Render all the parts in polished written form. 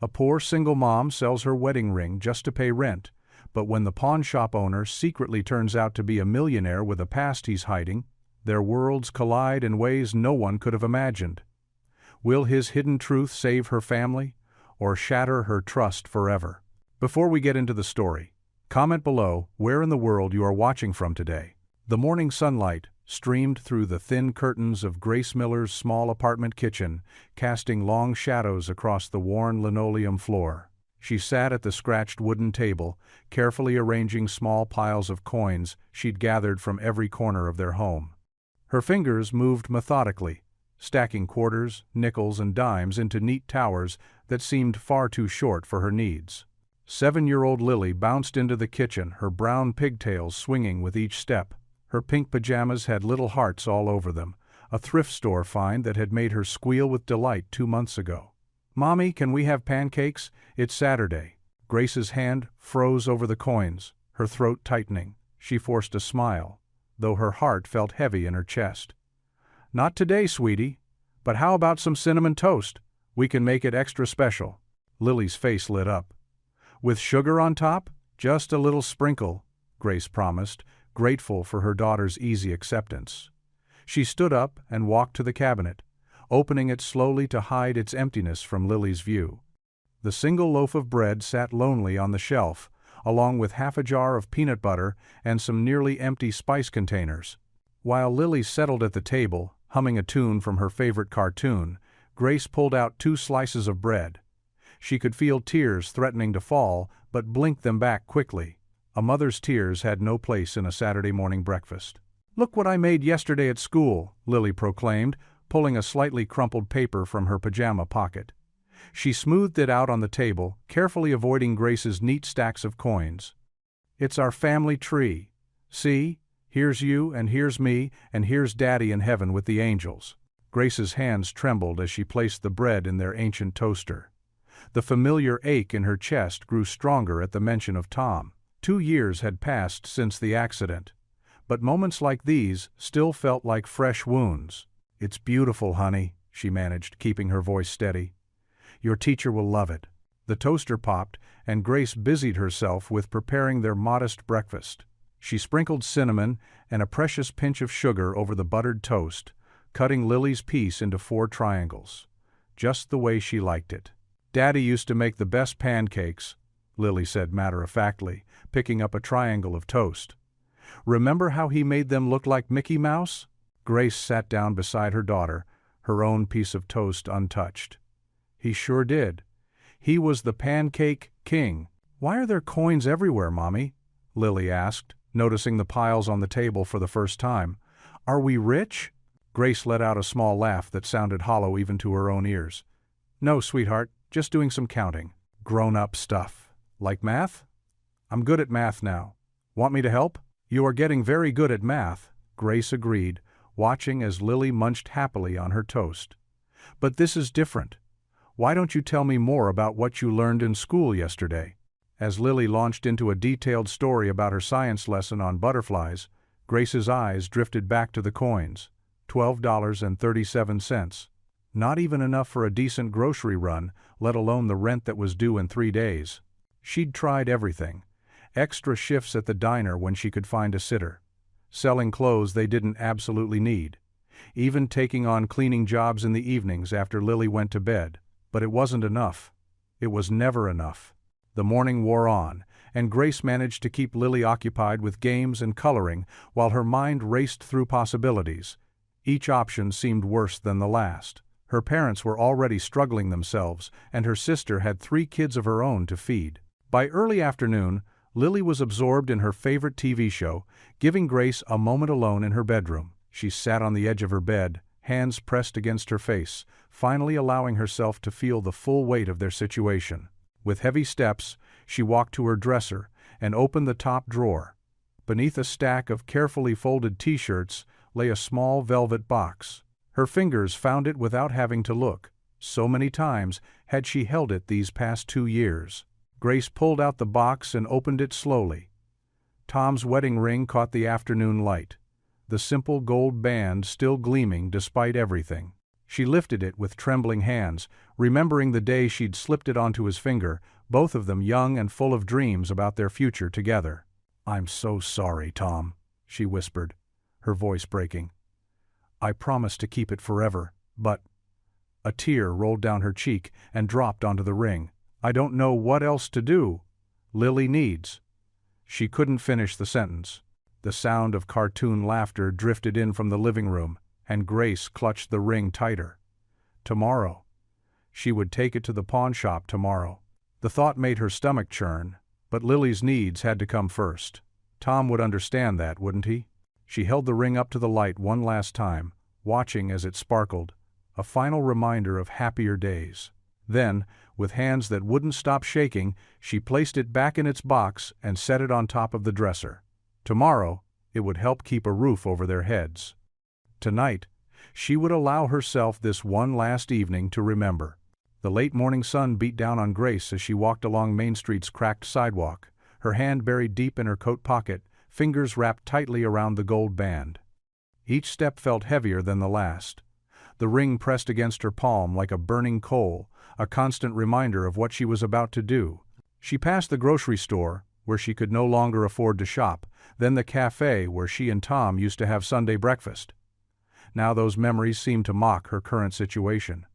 A poor single mom sells her wedding ring just to pay rent, but when the pawn shop owner secretly turns out to be a millionaire with a past he's hiding, their worlds collide in ways no one could have imagined. Will his hidden truth save her family, or shatter her trust forever? Before we get into the story, comment below where in the world you are watching from today. The morning sunlight streamed through the thin curtains of Grace Miller's small apartment kitchen, casting long shadows across the worn linoleum floor. She sat at the scratched wooden table, carefully arranging small piles of coins she'd gathered from every corner of their home. Her fingers moved methodically, stacking quarters, nickels, and dimes into neat towers that seemed far too short for her needs. 7-year-old Lily bounced into the kitchen, her brown pigtails swinging with each step. Her pink pajamas had little hearts all over them, a thrift store find that had made her squeal with delight 2 months ago. "Mommy, can we have pancakes? It's Saturday." Grace's hand froze over the coins, her throat tightening. She forced a smile, though her heart felt heavy in her chest. "Not today, sweetie. But how about some cinnamon toast? We can make it extra special." Lily's face lit up. "With sugar on top? Just a little sprinkle," Grace promised, grateful for her daughter's easy acceptance. She stood up and walked to the cabinet, opening it slowly to hide its emptiness from Lily's view. The single loaf of bread sat lonely on the shelf, along with half a jar of peanut butter and some nearly empty spice containers. While Lily settled at the table, humming a tune from her favorite cartoon, Grace pulled out 2 slices of bread. She could feel tears threatening to fall, but blinked them back quickly. A mother's tears had no place in a Saturday morning breakfast. "Look what I made yesterday at school," Lily proclaimed, pulling a slightly crumpled paper from her pajama pocket. She smoothed it out on the table, carefully avoiding Grace's neat stacks of coins. "It's our family tree. See? Here's you, and here's me, and here's Daddy in heaven with the angels." Grace's hands trembled as she placed the bread in their ancient toaster. The familiar ache in her chest grew stronger at the mention of Tom. 2 years had passed since the accident, but moments like these still felt like fresh wounds. "It's beautiful, honey," she managed, keeping her voice steady. "Your teacher will love it." The toaster popped, and Grace busied herself with preparing their modest breakfast. She sprinkled cinnamon and a precious pinch of sugar over the buttered toast, cutting Lily's piece into 4 triangles, just the way she liked it. "Daddy used to make the best pancakes," Lily said matter-of-factly, picking up a triangle of toast. "Remember how he made them look like Mickey Mouse?" Grace sat down beside her daughter, her own piece of toast untouched. "He sure did. He was the pancake king." "Why are there coins everywhere, Mommy?" Lily asked, noticing the piles on the table for the first time. "Are we rich?" Grace let out a small laugh that sounded hollow even to her own ears. "No, sweetheart, just doing some counting. Grown-up stuff. Like math? I'm good at math now. Want me to help?" "You are getting very good at math," Grace agreed, watching as Lily munched happily on her toast. "But this is different. Why don't you tell me more about what you learned in school yesterday?" As Lily launched into a detailed story about her science lesson on butterflies, Grace's eyes drifted back to the coins. $12.37. Not even enough for a decent grocery run, let alone the rent that was due in 3 days. She'd tried everything. Extra shifts at the diner when she could find a sitter. Selling clothes they didn't absolutely need. Even taking on cleaning jobs in the evenings after Lily went to bed. But it wasn't enough. It was never enough. The morning wore on, and Grace managed to keep Lily occupied with games and coloring while her mind raced through possibilities. Each option seemed worse than the last. Her parents were already struggling themselves, and her sister had 3 kids of her own to feed. By early afternoon, Lily was absorbed in her favorite TV show, giving Grace a moment alone in her bedroom. She sat on the edge of her bed, hands pressed against her face, finally allowing herself to feel the full weight of their situation. With heavy steps, she walked to her dresser and opened the top drawer. Beneath a stack of carefully folded T-shirts lay a small velvet box. Her fingers found it without having to look. So many times had she held it these past 2 years. Grace pulled out the box and opened it slowly. Tom's wedding ring caught the afternoon light, the simple gold band still gleaming despite everything. She lifted it with trembling hands, remembering the day she'd slipped it onto his finger, both of them young and full of dreams about their future together. "I'm so sorry, Tom," she whispered, her voice breaking. "I promised to keep it forever, but—" A tear rolled down her cheek and dropped onto the ring. "I don't know what else to do. Lily needs—" She couldn't finish the sentence. The sound of cartoon laughter drifted in from the living room, and Grace clutched the ring tighter. Tomorrow. She would take it to the pawn shop tomorrow. The thought made her stomach churn, but Lily's needs had to come first. Tom would understand that, wouldn't he? She held the ring up to the light one last time, watching as it sparkled, a final reminder of happier days. Then, with hands that wouldn't stop shaking, she placed it back in its box and set it on top of the dresser. Tomorrow, it would help keep a roof over their heads. Tonight, she would allow herself this one last evening to remember. The late morning sun beat down on Grace as she walked along Main Street's cracked sidewalk, her hand buried deep in her coat pocket, fingers wrapped tightly around the gold band. Each step felt heavier than the last. The ring pressed against her palm like a burning coal, a constant reminder of what she was about to do. She passed the grocery store, where she could no longer afford to shop, then the cafe where she and Tom used to have Sunday breakfast. Now those memories seemed to mock her current situation.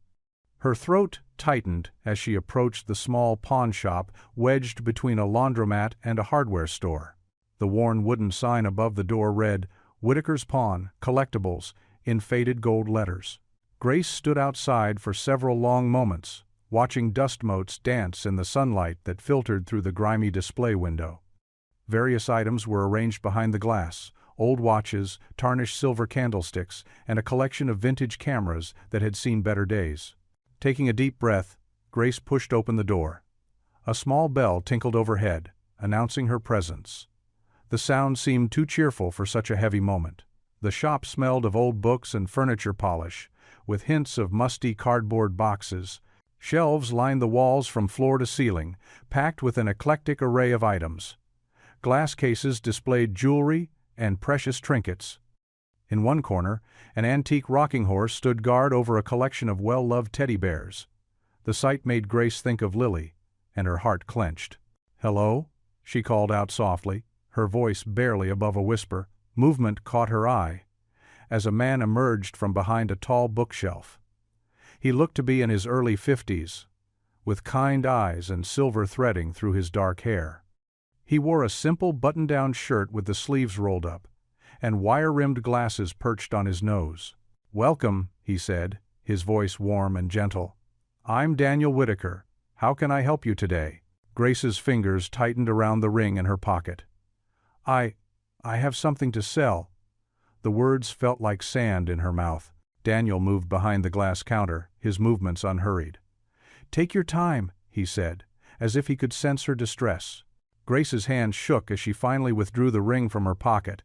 Her throat tightened as she approached the small pawn shop wedged between a laundromat and a hardware store. The worn wooden sign above the door read, "Whitaker's Pawn, Collectibles," in faded gold letters. Grace stood outside for several long moments, watching dust motes dance in the sunlight that filtered through the grimy display window. Various items were arranged behind the glass, old watches, tarnished silver candlesticks, and a collection of vintage cameras that had seen better days. Taking a deep breath, Grace pushed open the door. A small bell tinkled overhead, announcing her presence. The sound seemed too cheerful for such a heavy moment. The shop smelled of old books and furniture polish, with hints of musty cardboard boxes. Shelves lined the walls from floor to ceiling, packed with an eclectic array of items. Glass cases displayed jewelry and precious trinkets. In one corner, an antique rocking horse stood guard over a collection of well-loved teddy bears. The sight made Grace think of Lily, and her heart clenched. "Hello?" she called out softly, her voice barely above a whisper. Movement caught her eye, as a man emerged from behind a tall bookshelf. He looked to be in his early 50s, with kind eyes and silver threading through his dark hair. He wore a simple button-down shirt with the sleeves rolled up, and wire-rimmed glasses perched on his nose. "Welcome," he said, his voice warm and gentle. "I'm Daniel Whitaker. How can I help you today?" Grace's fingers tightened around the ring in her pocket. I have something to sell." The words felt like sand in her mouth. Daniel moved behind the glass counter, his movements unhurried. "Take your time," he said, as if he could sense her distress. Grace's hand shook as she finally withdrew the ring from her pocket.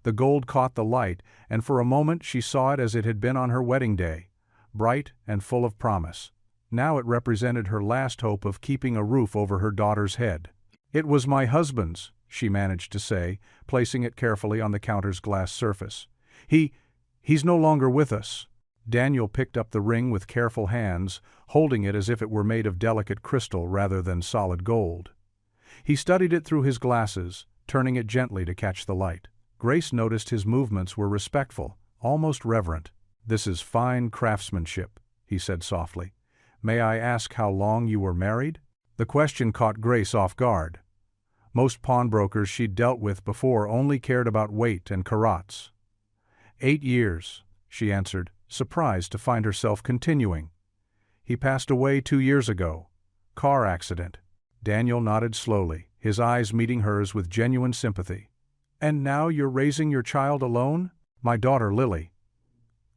The gold caught the light, and for a moment she saw it as it had been on her wedding day, bright and full of promise. Now it represented her last hope of keeping a roof over her daughter's head. "It was my husband's," she managed to say, placing it carefully on the counter's glass surface. He's no longer with us." Daniel picked up the ring with careful hands, holding it as if it were made of delicate crystal rather than solid gold. He studied it through his glasses, turning it gently to catch the light. Grace noticed his movements were respectful, almost reverent. "This is fine craftsmanship," he said softly. "May I ask how long you were married?" The question caught Grace off guard. Most pawnbrokers she'd dealt with before only cared about weight and carats. 8 years, she answered, surprised to find herself continuing. "He passed away 2 years ago. Car accident." Daniel nodded slowly, his eyes meeting hers with genuine sympathy. "And now you're raising your child alone?" "My daughter Lily."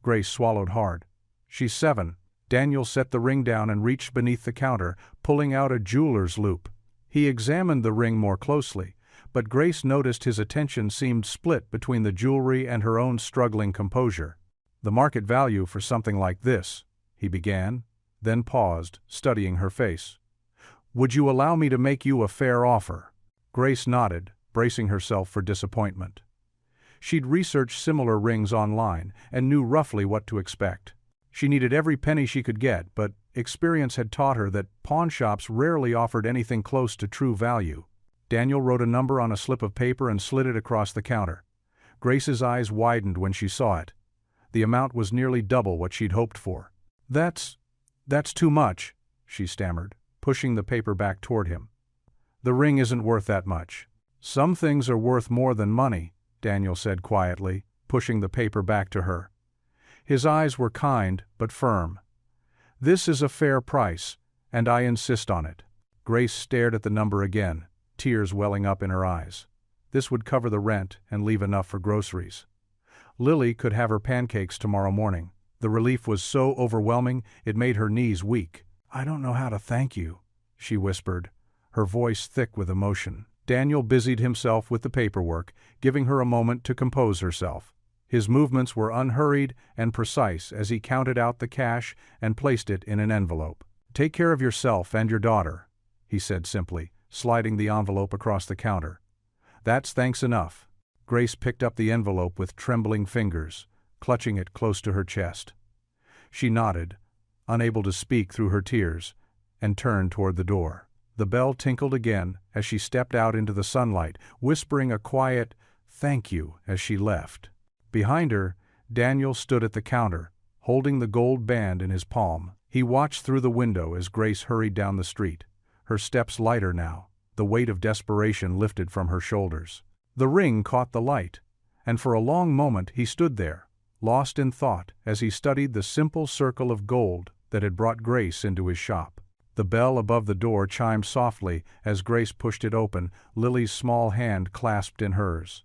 Grace swallowed hard. "She's 7. Daniel set the ring down and reached beneath the counter, pulling out a jeweler's loop. He examined the ring more closely, but Grace noticed his attention seemed split between the jewelry and her own struggling composure. "The market value for something like this," he began, then paused, studying her face. "Would you allow me to make you a fair offer?" Grace nodded, bracing herself for disappointment. She'd researched similar rings online and knew roughly what to expect. She needed every penny she could get, but experience had taught her that pawn shops rarely offered anything close to true value. Daniel wrote a number on a slip of paper and slid it across the counter. Grace's eyes widened when she saw it. The amount was nearly double what she'd hoped for. That's too much," she stammered, pushing the paper back toward him. "The ring isn't worth that much." "Some things are worth more than money," Daniel said quietly, pushing the paper back to her. His eyes were kind but firm. "This is a fair price, and I insist on it." Grace stared at the number again, tears welling up in her eyes. This would cover the rent and leave enough for groceries. Lily could have her pancakes tomorrow morning. The relief was so overwhelming it made her knees weak. "I don't know how to thank you," she whispered, her voice thick with emotion. Daniel busied himself with the paperwork, giving her a moment to compose herself. His movements were unhurried and precise as he counted out the cash and placed it in an envelope. "Take care of yourself and your daughter," he said simply, sliding the envelope across the counter. "That's thanks enough." Grace picked up the envelope with trembling fingers, clutching it close to her chest. She nodded, unable to speak through her tears, and turned toward the door. The bell tinkled again as she stepped out into the sunlight, whispering a quiet "thank you" as she left. Behind her, Daniel stood at the counter, holding the gold band in his palm. He watched through the window as Grace hurried down the street, her steps lighter now, the weight of desperation lifted from her shoulders. The ring caught the light, and for a long moment he stood there, lost in thought as he studied the simple circle of gold that had brought Grace into his shop. The bell above the door chimed softly as Grace pushed it open, Lily's small hand clasped in hers.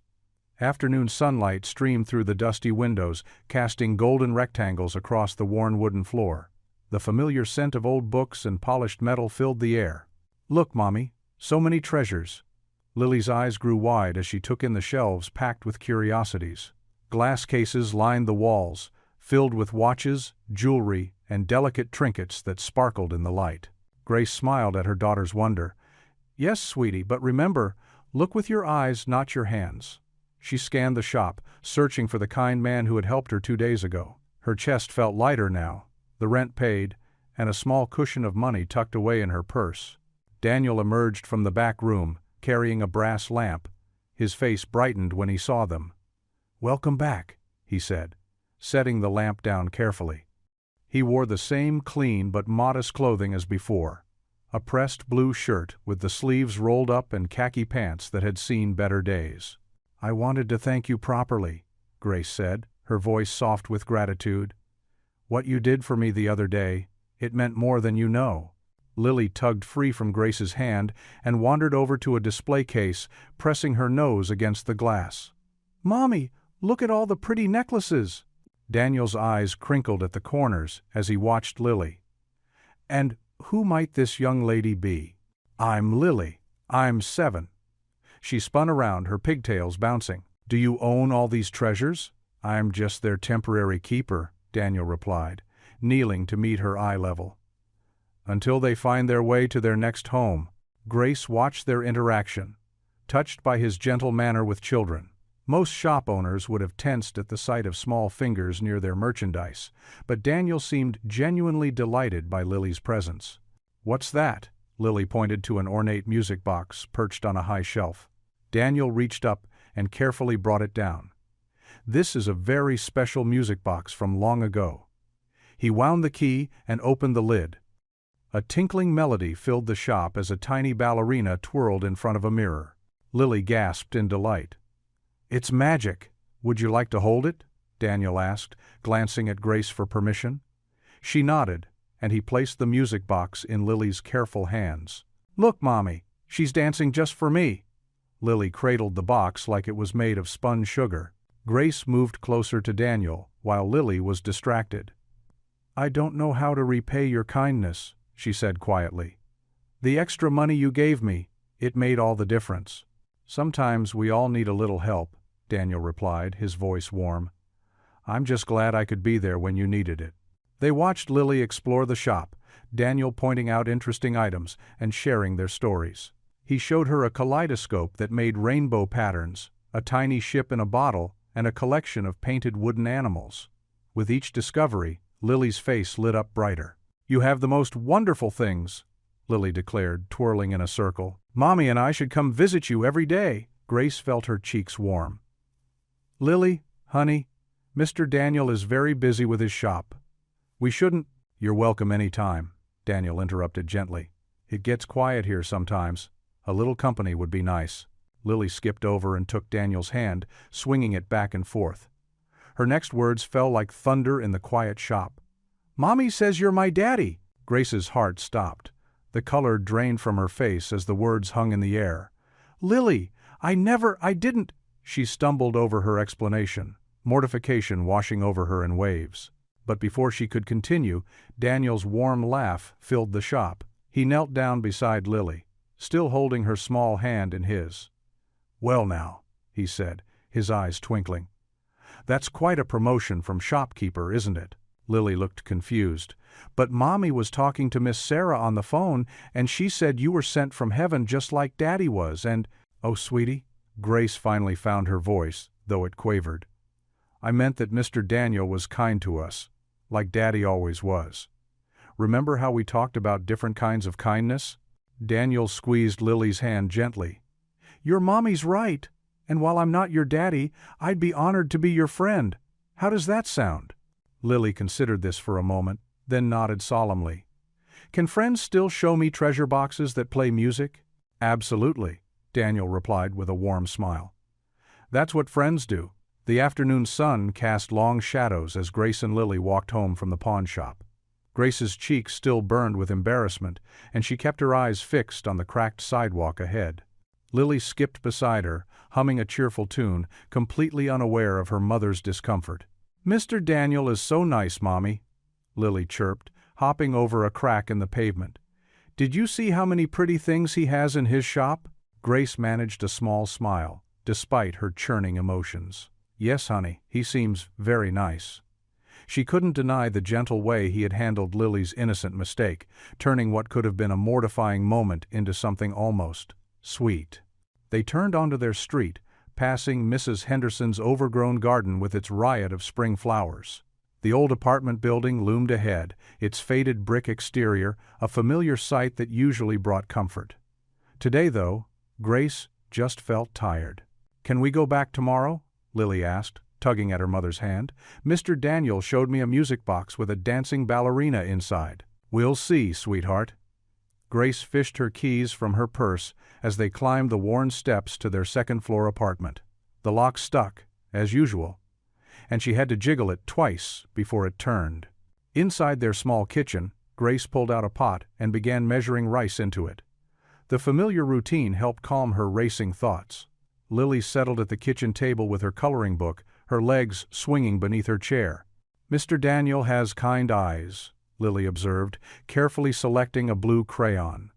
Afternoon sunlight streamed through the dusty windows, casting golden rectangles across the worn wooden floor. The familiar scent of old books and polished metal filled the air. "Look, Mommy, so many treasures." Lily's eyes grew wide as she took in the shelves packed with curiosities. Glass cases lined the walls, filled with watches, jewelry, and delicate trinkets that sparkled in the light. Grace smiled at her daughter's wonder. "Yes, sweetie, but remember, look with your eyes, not your hands." She scanned the shop, searching for the kind man who had helped her 2 days ago. Her chest felt lighter now, the rent paid, and a small cushion of money tucked away in her purse. Daniel emerged from the back room, carrying a brass lamp. His face brightened when he saw them. "Welcome back," he said, setting the lamp down carefully. He wore the same clean but modest clothing as before, a pressed blue shirt with the sleeves rolled up and khaki pants that had seen better days. "I wanted to thank you properly," Grace said, her voice soft with gratitude. "What you did for me the other day, it meant more than you know." Lily tugged free from Grace's hand and wandered over to a display case, pressing her nose against the glass. "Mommy, look at all the pretty necklaces!" Daniel's eyes crinkled at the corners as he watched Lily. "And who might this young lady be?" "I'm Lily. I'm 7. She spun around, her pigtails bouncing. "Do you own all these treasures?" "I'm just their temporary keeper," Daniel replied, kneeling to meet her eye level. "Until they find their way to their next home." Grace watched their interaction, touched by his gentle manner with children. Most shop owners would have tensed at the sight of small fingers near their merchandise, but Daniel seemed genuinely delighted by Lily's presence. "What's that?" Lily pointed to an ornate music box perched on a high shelf. Daniel reached up and carefully brought it down. "This is a very special music box from long ago." He wound the key and opened the lid. A tinkling melody filled the shop as a tiny ballerina twirled in front of a mirror. Lily gasped in delight. "It's magic. Would you like to hold it?" Daniel asked, glancing at Grace for permission. She nodded, and he placed the music box in Lily's careful hands. "Look, Mommy, she's dancing just for me." Lily cradled the box like it was made of spun sugar. Grace moved closer to Daniel, while Lily was distracted. "I don't know how to repay your kindness," she said quietly. "The extra money you gave me, it made all the difference." "Sometimes we all need a little help," Daniel replied, his voice warm. "I'm just glad I could be there when you needed it." They watched Lily explore the shop, Daniel pointing out interesting items and sharing their stories. He showed her a kaleidoscope that made rainbow patterns, a tiny ship in a bottle, and a collection of painted wooden animals. With each discovery, Lily's face lit up brighter. "You have the most wonderful things," Lily declared, twirling in a circle. "Mommy and I should come visit you every day." Grace felt her cheeks warm. "Lily, honey, Mr. Daniel is very busy with his shop. We shouldn't—" "You're welcome any time," Daniel interrupted gently. "It gets quiet here sometimes. A little company would be nice." Lily skipped over and took Daniel's hand, swinging it back and forth. Her next words fell like thunder in the quiet shop. "Mommy says you're my daddy." Grace's heart stopped. The color drained from her face as the words hung in the air. "Lily, I didn't—" She stumbled over her explanation, mortification washing over her in waves. But before she could continue, Daniel's warm laugh filled the shop. He knelt down beside Lily, still holding her small hand in his. "Well now," he said, his eyes twinkling. "That's quite a promotion from shopkeeper, isn't it?" Lily looked confused. "But Mommy was talking to Miss Sarah on the phone, and she said you were sent from heaven just like Daddy was, and—" "Oh, sweetie," Grace finally found her voice, though it quavered. "I meant that Mr. Daniel was kind to us, like Daddy always was. Remember how we talked about different kinds of kindness?" Daniel squeezed Lily's hand gently. "Your Mommy's right, and while I'm not your daddy, I'd be honored to be your friend. How does that sound?" Lily considered this for a moment, then nodded solemnly. "Can friends still show me treasure boxes that play music?" "Absolutely," Daniel replied with a warm smile. "That's what friends do." The afternoon sun cast long shadows as Grace and Lily walked home from the pawn shop. Grace's cheeks still burned with embarrassment, and she kept her eyes fixed on the cracked sidewalk ahead. Lily skipped beside her, humming a cheerful tune, completely unaware of her mother's discomfort. "Mr. Daniel is so nice, Mommy," Lily chirped, hopping over a crack in the pavement. "Did you see how many pretty things he has in his shop?" Grace managed a small smile, despite her churning emotions. "Yes, honey, he seems very nice." She couldn't deny the gentle way he had handled Lily's innocent mistake, turning what could have been a mortifying moment into something almost sweet. They turned onto their street, passing Mrs. Henderson's overgrown garden with its riot of spring flowers. The old apartment building loomed ahead, its faded brick exterior a familiar sight that usually brought comfort. Today, though, Grace just felt tired. "Can we go back tomorrow?" Lily asked, tugging at her mother's hand. "Mr. Daniel showed me a music box with a dancing ballerina inside." "We'll see, sweetheart." Grace fished her keys from her purse as they climbed the worn steps to their second-floor apartment. The lock stuck, as usual, and she had to jiggle it twice before it turned. Inside their small kitchen, Grace pulled out a pot and began measuring rice into it. The familiar routine helped calm her racing thoughts. Lily settled at the kitchen table with her coloring book, her legs swinging beneath her chair. "Mr. Daniel has kind eyes," Lily observed, carefully selecting a blue crayon.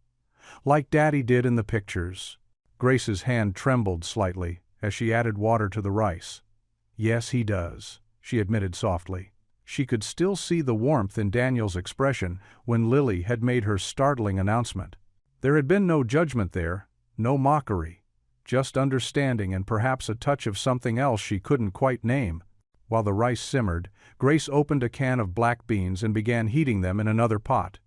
"Like Daddy did in the pictures." Grace's hand trembled slightly as she added water to the rice. "Yes, he does," she admitted softly. She could still see the warmth in Daniel's expression when Lily had made her startling announcement. There had been no judgment there, no mockery, just understanding and perhaps a touch of something else she couldn't quite name. While the rice simmered, Grace opened a can of black beans and began heating them in another pot,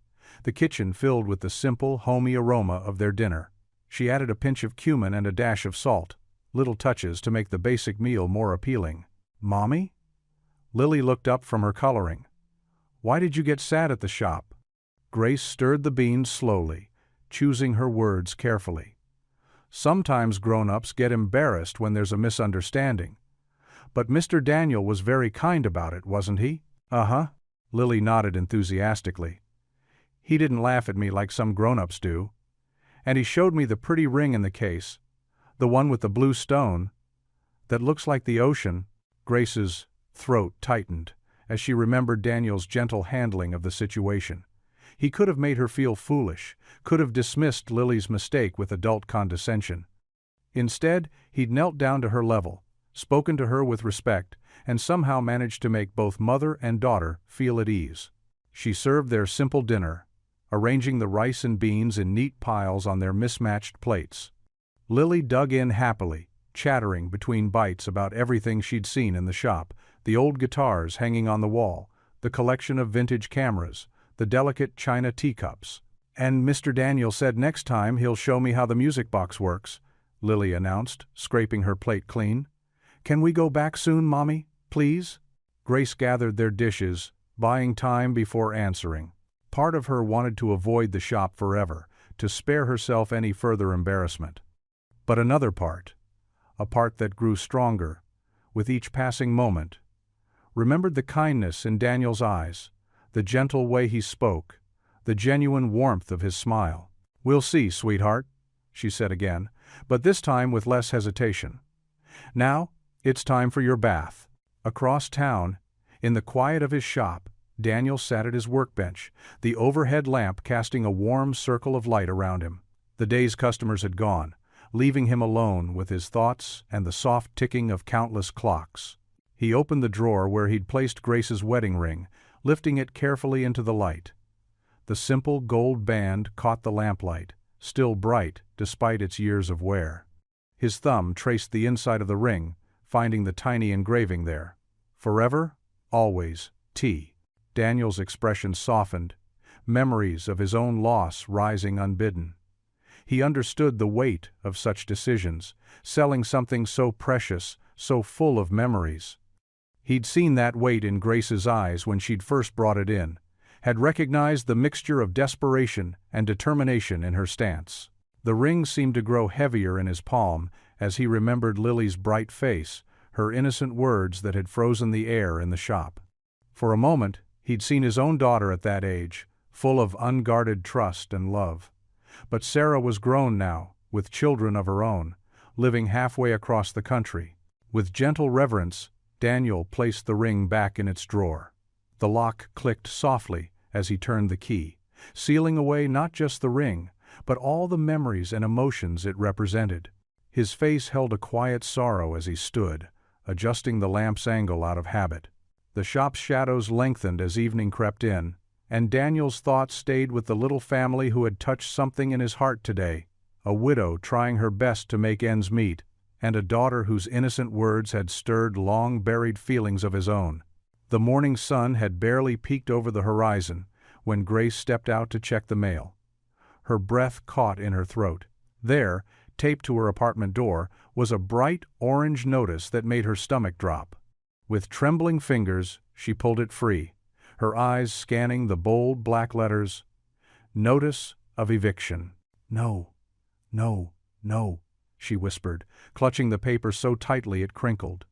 the kitchen filled with the simple, homey aroma of their dinner. She added a pinch of cumin and a dash of salt, little touches to make the basic meal more appealing. "Mommy?" Lily looked up from her coloring. "Why did you get sad at the shop?" Grace stirred the beans slowly, choosing her words carefully. "Sometimes grown-ups get embarrassed when there's a misunderstanding. But Mr. Daniel was very kind about it, wasn't he?" "Uh-huh," Lily nodded enthusiastically. "He didn't laugh at me like some grown-ups do. And he showed me the pretty ring in the case, the one with the blue stone, that looks like the ocean." Grace's throat tightened as she remembered Daniel's gentle handling of the situation. He could have made her feel foolish, could have dismissed Lily's mistake with adult condescension. Instead, he'd knelt down to her level, spoken to her with respect, and somehow managed to make both mother and daughter feel at ease. She served their simple dinner, arranging the rice and beans in neat piles on their mismatched plates. Lily dug in happily, chattering between bites about everything she'd seen in the shop, the old guitars hanging on the wall, the collection of vintage cameras, the delicate china teacups. "And Mr. Daniel said next time he'll show me how the music box works," Lily announced, scraping her plate clean. "Can we go back soon, Mommy, please?" Grace gathered their dishes, buying time before answering. Part of her wanted to avoid the shop forever, to spare herself any further embarrassment. But another part, a part that grew stronger with each passing moment, remembered the kindness in Daniel's eyes, the gentle way he spoke, the genuine warmth of his smile. "We'll see, sweetheart," she said again, but this time with less hesitation. "Now, it's time for your bath." Across town, in the quiet of his shop, Daniel sat at his workbench, the overhead lamp casting a warm circle of light around him. The day's customers had gone, leaving him alone with his thoughts and the soft ticking of countless clocks. He opened the drawer where he'd placed Grace's wedding ring, lifting it carefully into the light. The simple gold band caught the lamplight, still bright despite its years of wear. His thumb traced the inside of the ring, finding the tiny engraving there. "Forever, always, T." Daniel's expression softened, memories of his own loss rising unbidden. He understood the weight of such decisions, selling something so precious, so full of memories. He'd seen that weight in Grace's eyes when she'd first brought it in, had recognized the mixture of desperation and determination in her stance. The ring seemed to grow heavier in his palm as he remembered Lily's bright face, her innocent words that had frozen the air in the shop. For a moment, he'd seen his own daughter at that age, full of unguarded trust and love. But Sarah was grown now, with children of her own, living halfway across the country. With gentle reverence, Daniel placed the ring back in its drawer. The lock clicked softly as he turned the key, sealing away not just the ring, but all the memories and emotions it represented. His face held a quiet sorrow as he stood, adjusting the lamp's angle out of habit. The shop's shadows lengthened as evening crept in, and Daniel's thoughts stayed with the little family who had touched something in his heart today, a widow trying her best to make ends meet, and a daughter whose innocent words had stirred long-buried feelings of his own. The morning sun had barely peeked over the horizon when Grace stepped out to check the mail. Her breath caught in her throat. There, taped to her apartment door, was a bright orange notice that made her stomach drop. With trembling fingers, she pulled it free, her eyes scanning the bold black letters. Notice of eviction. "No, no, no," she whispered, clutching the paper so tightly it crinkled.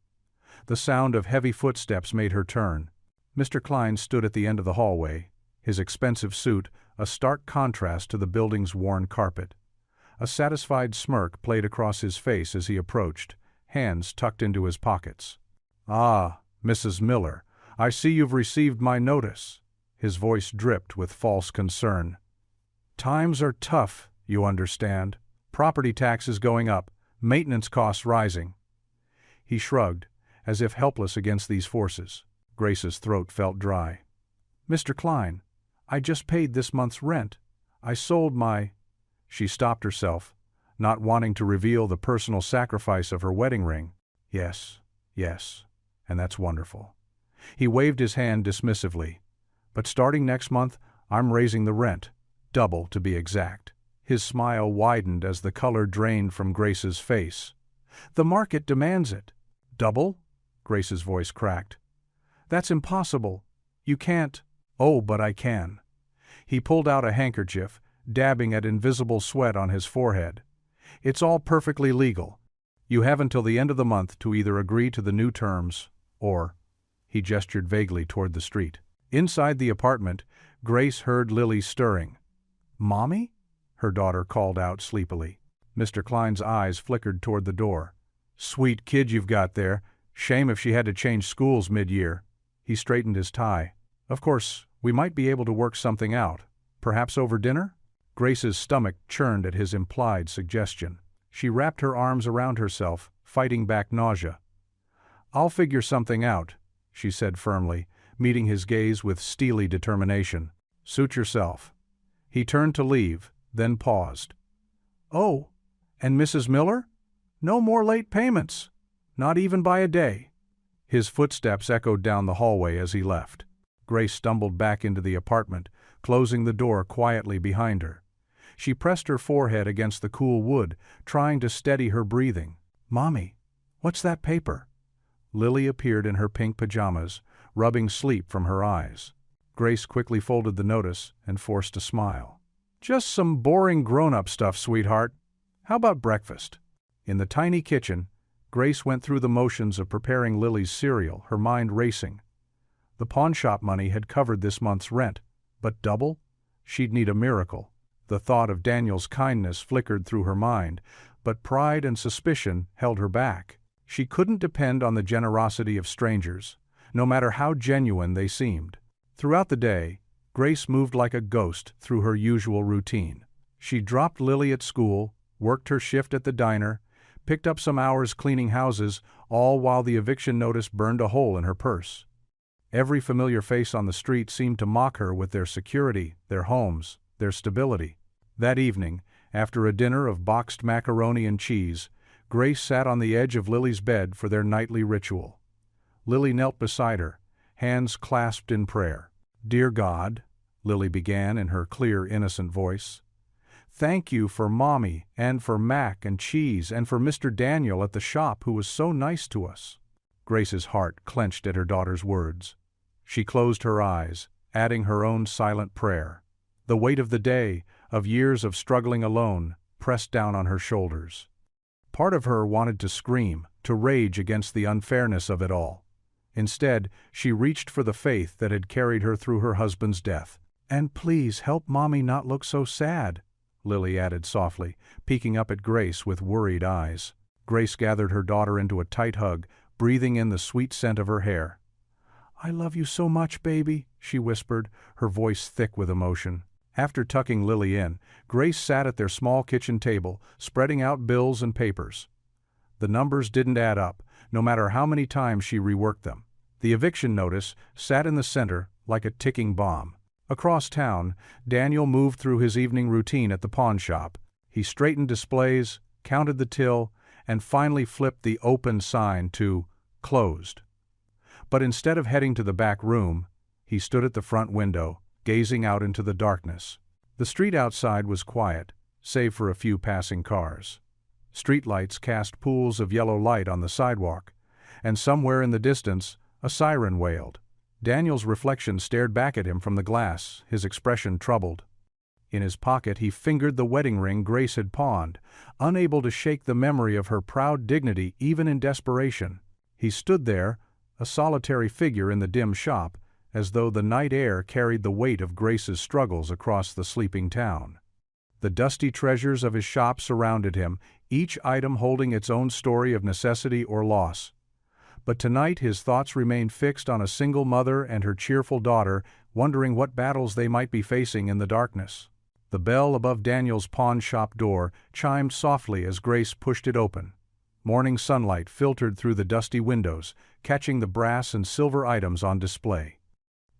The sound of heavy footsteps made her turn. Mr. Klein stood at the end of the hallway, his expensive suit a stark contrast to the building's worn carpet. A satisfied smirk played across his face as he approached, hands tucked into his pockets. "Ah, Mrs. Miller, I see you've received my notice." His voice dripped with false concern. "Times are tough, you understand. Property taxes going up, maintenance costs rising." He shrugged, as if helpless against these forces. Grace's throat felt dry. "Mr. Klein, I just paid this month's rent. I sold my—" She stopped herself, not wanting to reveal the personal sacrifice of her wedding ring. "Yes, yes, and that's wonderful." He waved his hand dismissively. "But starting next month, I'm raising the rent, double to be exact." His smile widened as the color drained from Grace's face. "The market demands it." "Double?" Grace's voice cracked. "That's impossible. You can't." "Oh, but I can." He pulled out a handkerchief, dabbing at invisible sweat on his forehead. "It's all perfectly legal. You have until the end of the month to either agree to the new terms, or—" He gestured vaguely toward the street. Inside the apartment, Grace heard Lily stirring. "Mommy?" her daughter called out sleepily. Mr. Klein's eyes flickered toward the door. "Sweet kid you've got there. Shame if she had to change schools mid-year." He straightened his tie. "Of course, we might be able to work something out. Perhaps over dinner?" Grace's stomach churned at his implied suggestion. She wrapped her arms around herself, fighting back nausea. "I'll figure something out," she said firmly, meeting his gaze with steely determination. "Suit yourself." He turned to leave, then paused. "Oh, and Mrs. Miller? No more late payments. Not even by a day." His footsteps echoed down the hallway as he left. Grace stumbled back into the apartment, closing the door quietly behind her. She pressed her forehead against the cool wood, trying to steady her breathing. "Mommy, what's that paper?" Lily appeared in her pink pajamas, rubbing sleep from her eyes. Grace quickly folded the notice and forced a smile. "Just some boring grown-up stuff, sweetheart. How about breakfast?" In the tiny kitchen, Grace went through the motions of preparing Lily's cereal, her mind racing. The pawnshop money had covered this month's rent, but double? She'd need a miracle. The thought of Daniel's kindness flickered through her mind, but pride and suspicion held her back. She couldn't depend on the generosity of strangers, no matter how genuine they seemed. Throughout the day, Grace moved like a ghost through her usual routine. She dropped Lily at school, worked her shift at the diner, picked up some hours cleaning houses, all while the eviction notice burned a hole in her purse. Every familiar face on the street seemed to mock her with their security, their homes, their stability. That evening, after a dinner of boxed macaroni and cheese, Grace sat on the edge of Lily's bed for their nightly ritual. Lily knelt beside her, hands clasped in prayer. "Dear God," Lily began in her clear, innocent voice, "thank you for Mommy and for Mac and Cheese and for Mr. Daniel at the shop who was so nice to us." Grace's heart clenched at her daughter's words. She closed her eyes, adding her own silent prayer. The weight of the day, of years of struggling alone, pressed down on her shoulders. Part of her wanted to scream, to rage against the unfairness of it all. Instead, she reached for the faith that had carried her through her husband's death. "And please help Mommy not look so sad," Lily added softly, peeking up at Grace with worried eyes. Grace gathered her daughter into a tight hug, breathing in the sweet scent of her hair. "I love you so much, baby," she whispered, her voice thick with emotion. After tucking Lily in, Grace sat at their small kitchen table, spreading out bills and papers. The numbers didn't add up, no matter how many times she reworked them. The eviction notice sat in the center like a ticking bomb. Across town, Daniel moved through his evening routine at the pawn shop. He straightened displays, counted the till, and finally flipped the open sign to "closed." But instead of heading to the back room, he stood at the front window, gazing out into the darkness. The street outside was quiet, save for a few passing cars. Streetlights cast pools of yellow light on the sidewalk, and somewhere in the distance, a siren wailed. Daniel's reflection stared back at him from the glass, his expression troubled. In his pocket he fingered the wedding ring Grace had pawned, unable to shake the memory of her proud dignity even in desperation. He stood there, a solitary figure in the dim shop, as though the night air carried the weight of Grace's struggles across the sleeping town. The dusty treasures of his shop surrounded him, each item holding its own story of necessity or loss. But tonight his thoughts remained fixed on a single mother and her cheerful daughter, wondering what battles they might be facing in the darkness. The bell above Daniel's pawn shop door chimed softly as Grace pushed it open. Morning sunlight filtered through the dusty windows, catching the brass and silver items on display.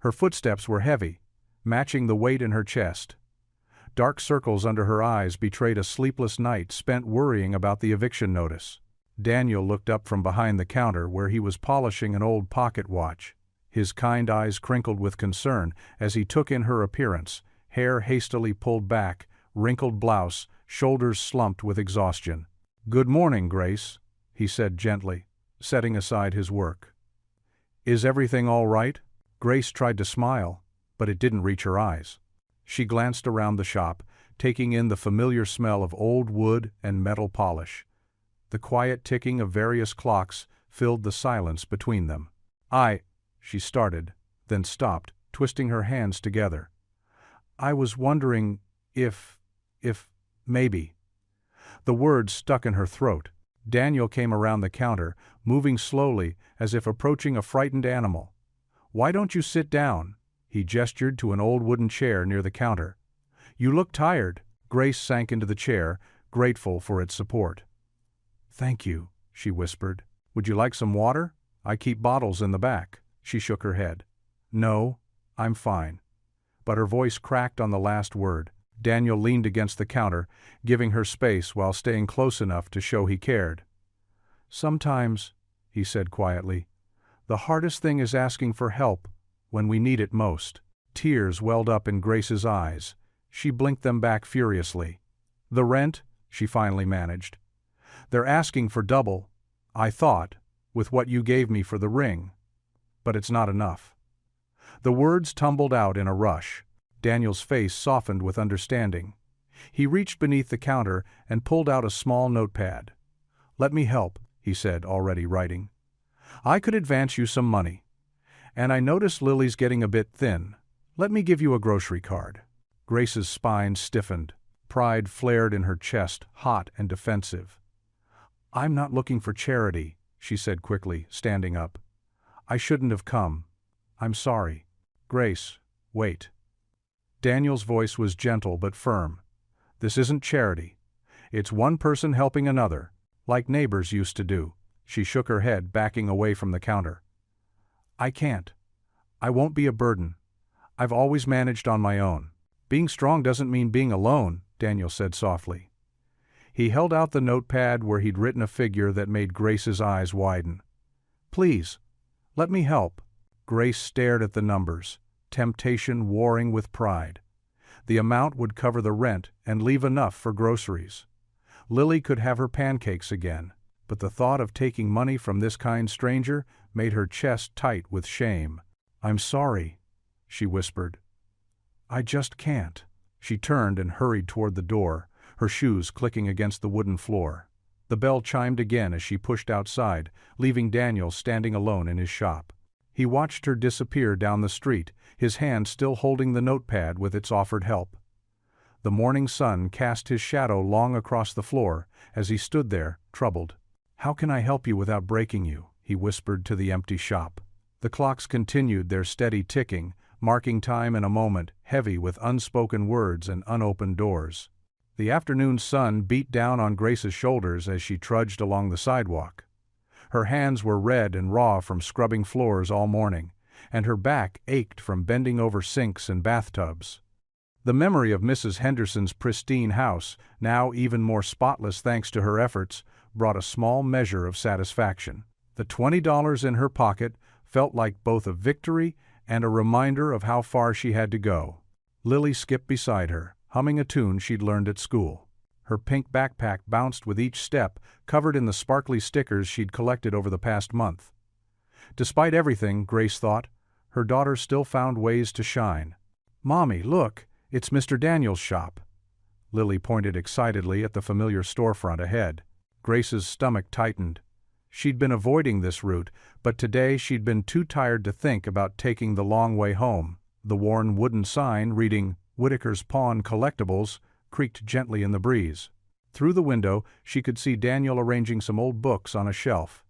Her footsteps were heavy, matching the weight in her chest. Dark circles under her eyes betrayed a sleepless night spent worrying about the eviction notice. Daniel looked up from behind the counter where he was polishing an old pocket watch. His kind eyes crinkled with concern as he took in her appearance, hair hastily pulled back, wrinkled blouse, shoulders slumped with exhaustion. "Good morning, Grace," he said gently, setting aside his work. "Is everything all right?" Grace tried to smile, but it didn't reach her eyes. She glanced around the shop, taking in the familiar smell of old wood and metal polish. The quiet ticking of various clocks filled the silence between them. She started, then stopped, twisting her hands together. "I was wondering if maybe." The words stuck in her throat. Daniel came around the counter, moving slowly as if approaching a frightened animal. "Why don't you sit down?" He gestured to an old wooden chair near the counter. "You look tired." Grace sank into the chair, grateful for its support. "Thank you," she whispered. "Would you like some water? I keep bottles in the back." She shook her head. "No, I'm fine." But her voice cracked on the last word. Daniel leaned against the counter, giving her space while staying close enough to show he cared. "Sometimes," he said quietly, "the hardest thing is asking for help when we need it most." Tears welled up in Grace's eyes. She blinked them back furiously. "The rent?" she finally managed. "They're asking for double, I thought, with what you gave me for the ring. But it's not enough." The words tumbled out in a rush. Daniel's face softened with understanding. He reached beneath the counter and pulled out a small notepad. "Let me help," he said, already writing. "I could advance you some money. And I notice Lily's getting a bit thin. Let me give you a grocery card." Grace's spine stiffened. Pride flared in her chest, hot and defensive. "I'm not looking for charity," she said quickly, standing up. "I shouldn't have come. I'm sorry." "Grace, wait." Daniel's voice was gentle but firm. "This isn't charity. It's one person helping another, like neighbors used to do." She shook her head, backing away from the counter. "I can't. I won't be a burden. I've always managed on my own." "Being strong doesn't mean being alone," Daniel said softly. He held out the notepad where he'd written a figure that made Grace's eyes widen. "Please, let me help." Grace stared at the numbers, temptation warring with pride. The amount would cover the rent and leave enough for groceries. Lily could have her pancakes again, but the thought of taking money from this kind stranger made her chest tight with shame. "I'm sorry," she whispered. "I just can't." She turned and hurried toward the door, her shoes clicking against the wooden floor. The bell chimed again as she pushed outside, leaving Daniel standing alone in his shop. He watched her disappear down the street, his hand still holding the notepad with its offered help. The morning sun cast his shadow long across the floor as he stood there, troubled. "How can I help you without breaking you?" he whispered to the empty shop. The clocks continued their steady ticking, marking time in a moment, heavy with unspoken words and unopened doors. The afternoon sun beat down on Grace's shoulders as she trudged along the sidewalk. Her hands were red and raw from scrubbing floors all morning, and her back ached from bending over sinks and bathtubs. The memory of Mrs. Henderson's pristine house, now even more spotless thanks to her efforts, brought a small measure of satisfaction. The $20 in her pocket felt like both a victory and a reminder of how far she had to go. Lily skipped beside her, humming a tune she'd learned at school. Her pink backpack bounced with each step, covered in the sparkly stickers she'd collected over the past month. Despite everything, Grace thought, her daughter still found ways to shine. "Mommy, look, it's Mr. Daniel's shop." Lily pointed excitedly at the familiar storefront ahead. Grace's stomach tightened. She'd been avoiding this route, but today she'd been too tired to think about taking the long way home. The worn wooden sign reading Whitaker's Pawn Collectibles creaked gently in the breeze. Through the window, she could see Daniel arranging some old books on a shelf.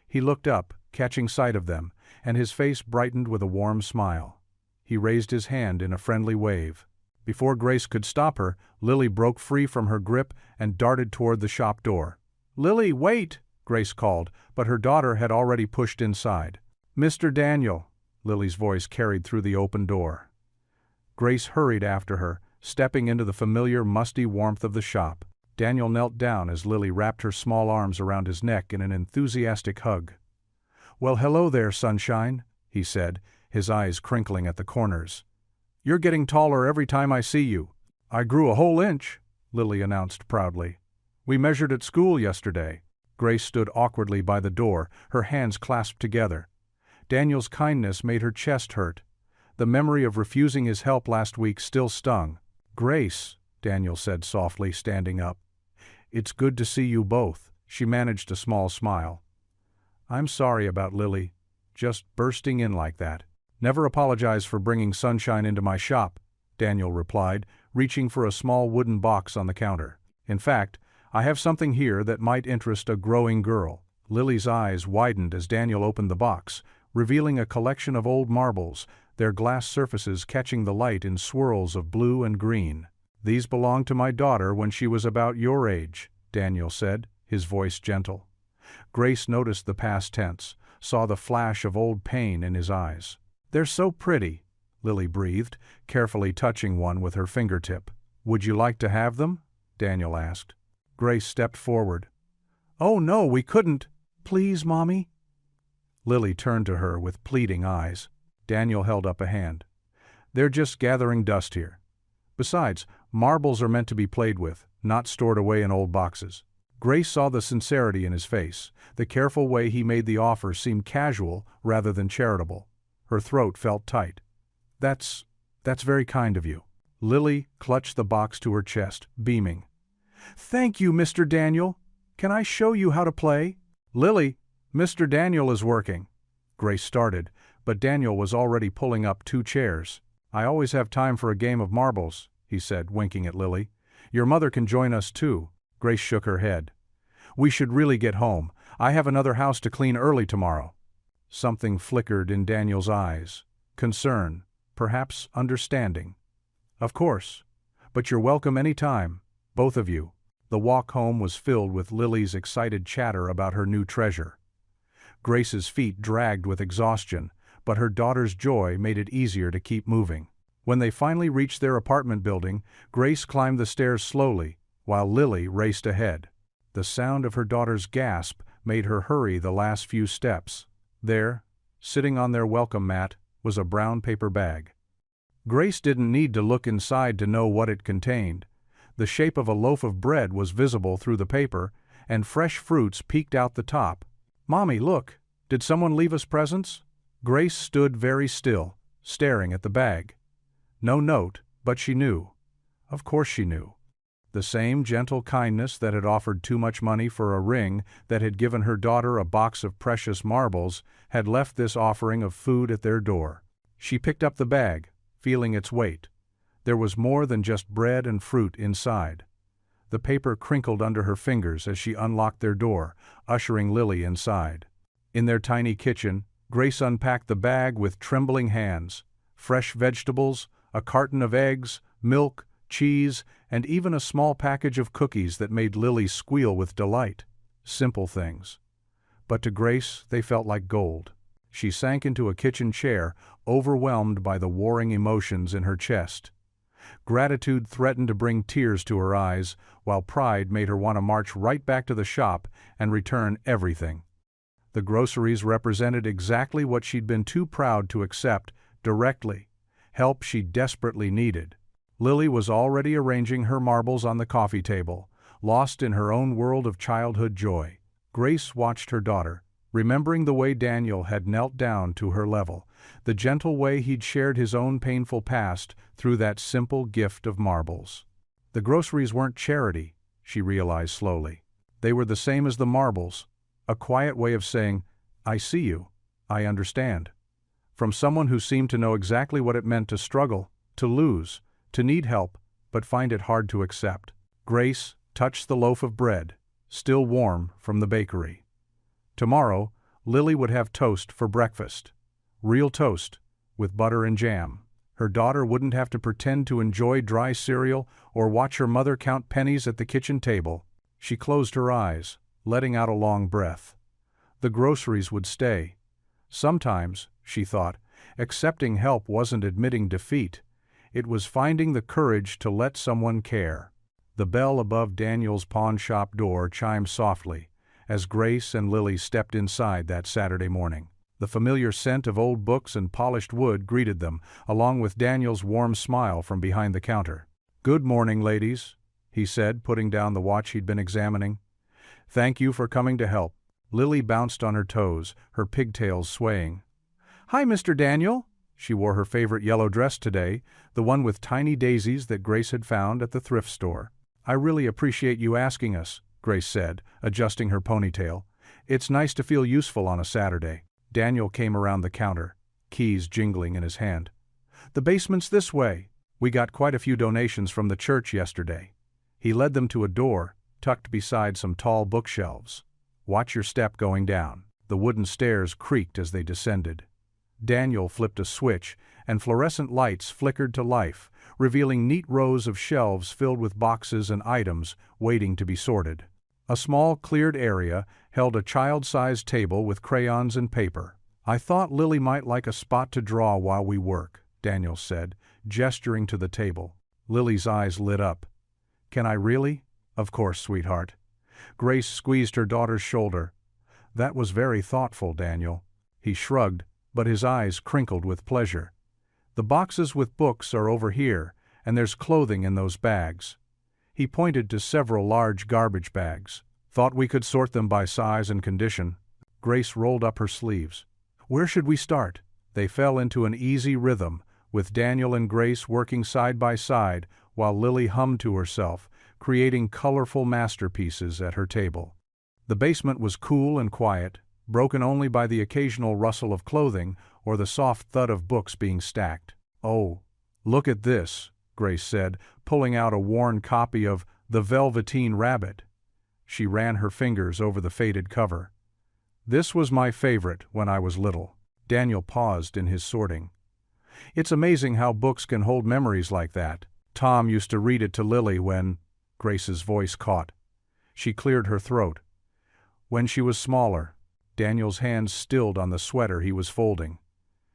He looked up, catching sight of them, and his face brightened with a warm smile. He raised his hand in a friendly wave. Before Grace could stop her, Lily broke free from her grip and darted toward the shop door. "Lily, wait!" Grace called, but her daughter had already pushed inside. "Mr. Daniel," Lily's voice carried through the open door. Grace hurried after her, stepping into the familiar musty warmth of the shop. Daniel knelt down as Lily wrapped her small arms around his neck in an enthusiastic hug. "Well, hello there, sunshine," he said, his eyes crinkling at the corners. "You're getting taller every time I see you." "I grew a whole inch," Lily announced proudly. "We measured at school yesterday." Grace stood awkwardly by the door, her hands clasped together. Daniel's kindness made her chest hurt. The memory of refusing his help last week still stung. "Grace," Daniel said softly, standing up. "It's good to see you both." She managed a small smile. "I'm sorry about Lily, just bursting in like that." "Never apologize for bringing sunshine into my shop," Daniel replied, reaching for a small wooden box on the counter. "In fact, I have something here that might interest a growing girl." Lily's eyes widened as Daniel opened the box, revealing a collection of old marbles, their glass surfaces catching the light in swirls of blue and green. "These belonged to my daughter when she was about your age," Daniel said, his voice gentle. Grace noticed the past tense, saw the flash of old pain in his eyes. "They're so pretty," Lily breathed, carefully touching one with her fingertip. "Would you like to have them?" Daniel asked. Grace stepped forward. "Oh no, we couldn't." "Please, Mommy?" Lily turned to her with pleading eyes. Daniel held up a hand. "They're just gathering dust here. Besides, marbles are meant to be played with, not stored away in old boxes." Grace saw the sincerity in his face. The careful way he made the offer seemed casual rather than charitable. Her throat felt tight. That's very kind of you." Lily clutched the box to her chest, beaming. "Thank you, Mr. Daniel. Can I show you how to play?" "Lily, Mr. Daniel is working." Grace started, but Daniel was already pulling up 2 chairs. "I always have time for a game of marbles," he said, winking at Lily. "Your mother can join us too." Grace shook her head. "We should really get home. I have another house to clean early tomorrow." Something flickered in Daniel's eyes. Concern, perhaps understanding. "Of course. But you're welcome any time, both of you." The walk home was filled with Lily's excited chatter about her new treasure. Grace's feet dragged with exhaustion, but her daughter's joy made it easier to keep moving. When they finally reached their apartment building, Grace climbed the stairs slowly, while Lily raced ahead. The sound of her daughter's gasp made her hurry the last few steps. There, sitting on their welcome mat, was a brown paper bag. Grace didn't need to look inside to know what it contained. The shape of a loaf of bread was visible through the paper, and fresh fruits peeked out the top. "Mommy, look! Did someone leave us presents?" Grace stood very still, staring at the bag. No note, but she knew. Of course she knew. The same gentle kindness that had offered too much money for a ring, that had given her daughter a box of precious marbles, had left this offering of food at their door. She picked up the bag, feeling its weight. There was more than just bread and fruit inside. The paper crinkled under her fingers as she unlocked their door, ushering Lily inside. In their tiny kitchen, Grace unpacked the bag with trembling hands. Fresh vegetables, a carton of eggs, milk, cheese, and even a small package of cookies that made Lily squeal with delight. Simple things. But to Grace, they felt like gold. She sank into a kitchen chair, overwhelmed by the warring emotions in her chest. Gratitude threatened to bring tears to her eyes, while pride made her want to march right back to the shop and return everything. The groceries represented exactly what she'd been too proud to accept directly, help she desperately needed. Lily was already arranging her marbles on the coffee table, lost in her own world of childhood joy. Grace watched her daughter, remembering the way Daniel had knelt down to her level, the gentle way he'd shared his own painful past through that simple gift of marbles. The groceries weren't charity, she realized slowly. They were the same as the marbles, a quiet way of saying, "I see you, I understand." From someone who seemed to know exactly what it meant to struggle, to lose, to need help, but find it hard to accept. Grace touched the loaf of bread, still warm from the bakery. Tomorrow, Lily would have toast for breakfast. Real toast, with butter and jam. Her daughter wouldn't have to pretend to enjoy dry cereal or watch her mother count pennies at the kitchen table. She closed her eyes, letting out a long breath. The groceries would stay. Sometimes, she thought, accepting help wasn't admitting defeat. It was finding the courage to let someone care. The bell above Daniel's pawn shop door chimed softly as Grace and Lily stepped inside that Saturday morning. The familiar scent of old books and polished wood greeted them, along with Daniel's warm smile from behind the counter. "Good morning, ladies," he said, putting down the watch he'd been examining. "Thank you for coming to help." Lily bounced on her toes, her pigtails swaying. "Hi, Mr. Daniel." She wore her favorite yellow dress today, the one with tiny daisies that Grace had found at the thrift store. "I really appreciate you asking us," Grace said, adjusting her ponytail. "It's nice to feel useful on a Saturday." Daniel came around the counter, keys jingling in his hand. "The basement's this way. We got quite a few donations from the church yesterday." He led them to a door, tucked beside some tall bookshelves. "Watch your step going down." The wooden stairs creaked as they descended. Daniel flipped a switch, and fluorescent lights flickered to life, revealing neat rows of shelves filled with boxes and items waiting to be sorted. A small cleared area held a child-sized table with crayons and paper. "I thought Lily might like a spot to draw while we work," Daniel said, gesturing to the table. Lily's eyes lit up. "Can I really?" "Of course, sweetheart." Grace squeezed her daughter's shoulder. "That was very thoughtful, Daniel." He shrugged, but his eyes crinkled with pleasure. "The boxes with books are over here, and there's clothing in those bags." He pointed to several large garbage bags. "Thought we could sort them by size and condition." Grace rolled up her sleeves. "Where should we start?" They fell into an easy rhythm, with Daniel and Grace working side by side while Lily hummed to herself, creating colorful masterpieces at her table. The basement was cool and quiet, broken only by the occasional rustle of clothing or the soft thud of books being stacked. "Oh, look at this," Grace said, pulling out a worn copy of The Velveteen Rabbit. She ran her fingers over the faded cover. "This was my favorite when I was little." Daniel paused in his sorting. "It's amazing how books can hold memories like that. Tom used to read it to Lily when—" Grace's voice caught. She cleared her throat. "When she was smaller." Daniel's hands stilled on the sweater he was folding.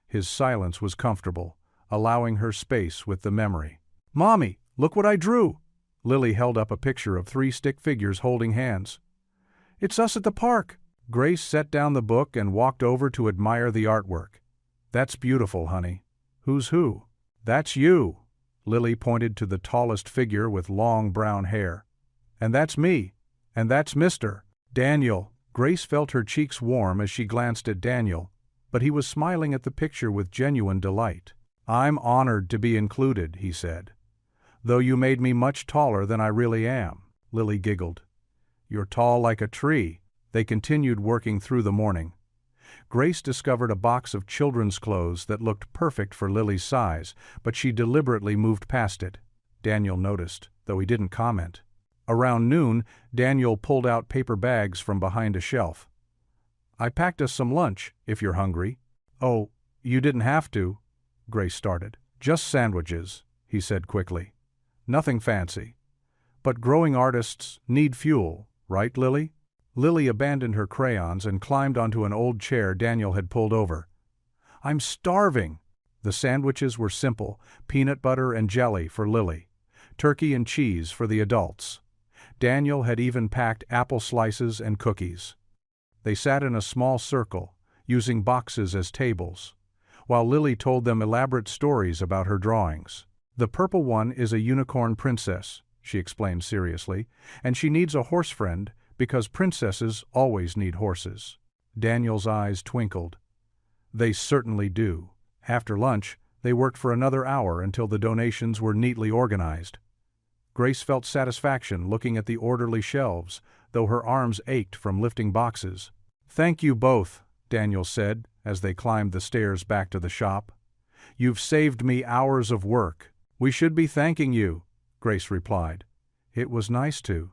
His silence was comfortable, allowing her space with the memory. "Mommy, look what I drew!" Lily held up a picture of 3 stick figures holding hands. "It's us at the park." Grace set down the book and walked over to admire the artwork. "That's beautiful, honey." "Who's who?" "That's you." Lily pointed to the tallest figure with long brown hair. "And that's me. And that's Mr. Daniel." Grace felt her cheeks warm as she glanced at Daniel, but he was smiling at the picture with genuine delight. "I'm honored to be included," he said. "Though you made me much taller than I really am." Lily giggled. "You're tall like a tree." They continued working through the morning. Grace discovered a box of children's clothes that looked perfect for Lily's size, but she deliberately moved past it. Daniel noticed, though he didn't comment. Around noon, Daniel pulled out paper bags from behind a shelf. "I packed us some lunch, if you're hungry." "Oh, you didn't have to," Grace started. "Just sandwiches," he said quickly. "Nothing fancy. But growing artists need fuel, right, Lily?" Lily abandoned her crayons and climbed onto an old chair Daniel had pulled over. "I'm starving." The sandwiches were simple, peanut butter and jelly for Lily, turkey and cheese for the adults. Daniel had even packed apple slices and cookies. They sat in a small circle, using boxes as tables, while Lily told them elaborate stories about her drawings. "The purple one is a unicorn princess," she explained seriously, "and she needs a horse friend because princesses always need horses." Daniel's eyes twinkled. "They certainly do." After lunch, they worked for another hour until the donations were neatly organized. Grace felt satisfaction looking at the orderly shelves, though her arms ached from lifting boxes. "Thank you both," Daniel said as they climbed the stairs back to the shop. "You've saved me hours of work." "We should be thanking you," Grace replied. "It was nice to."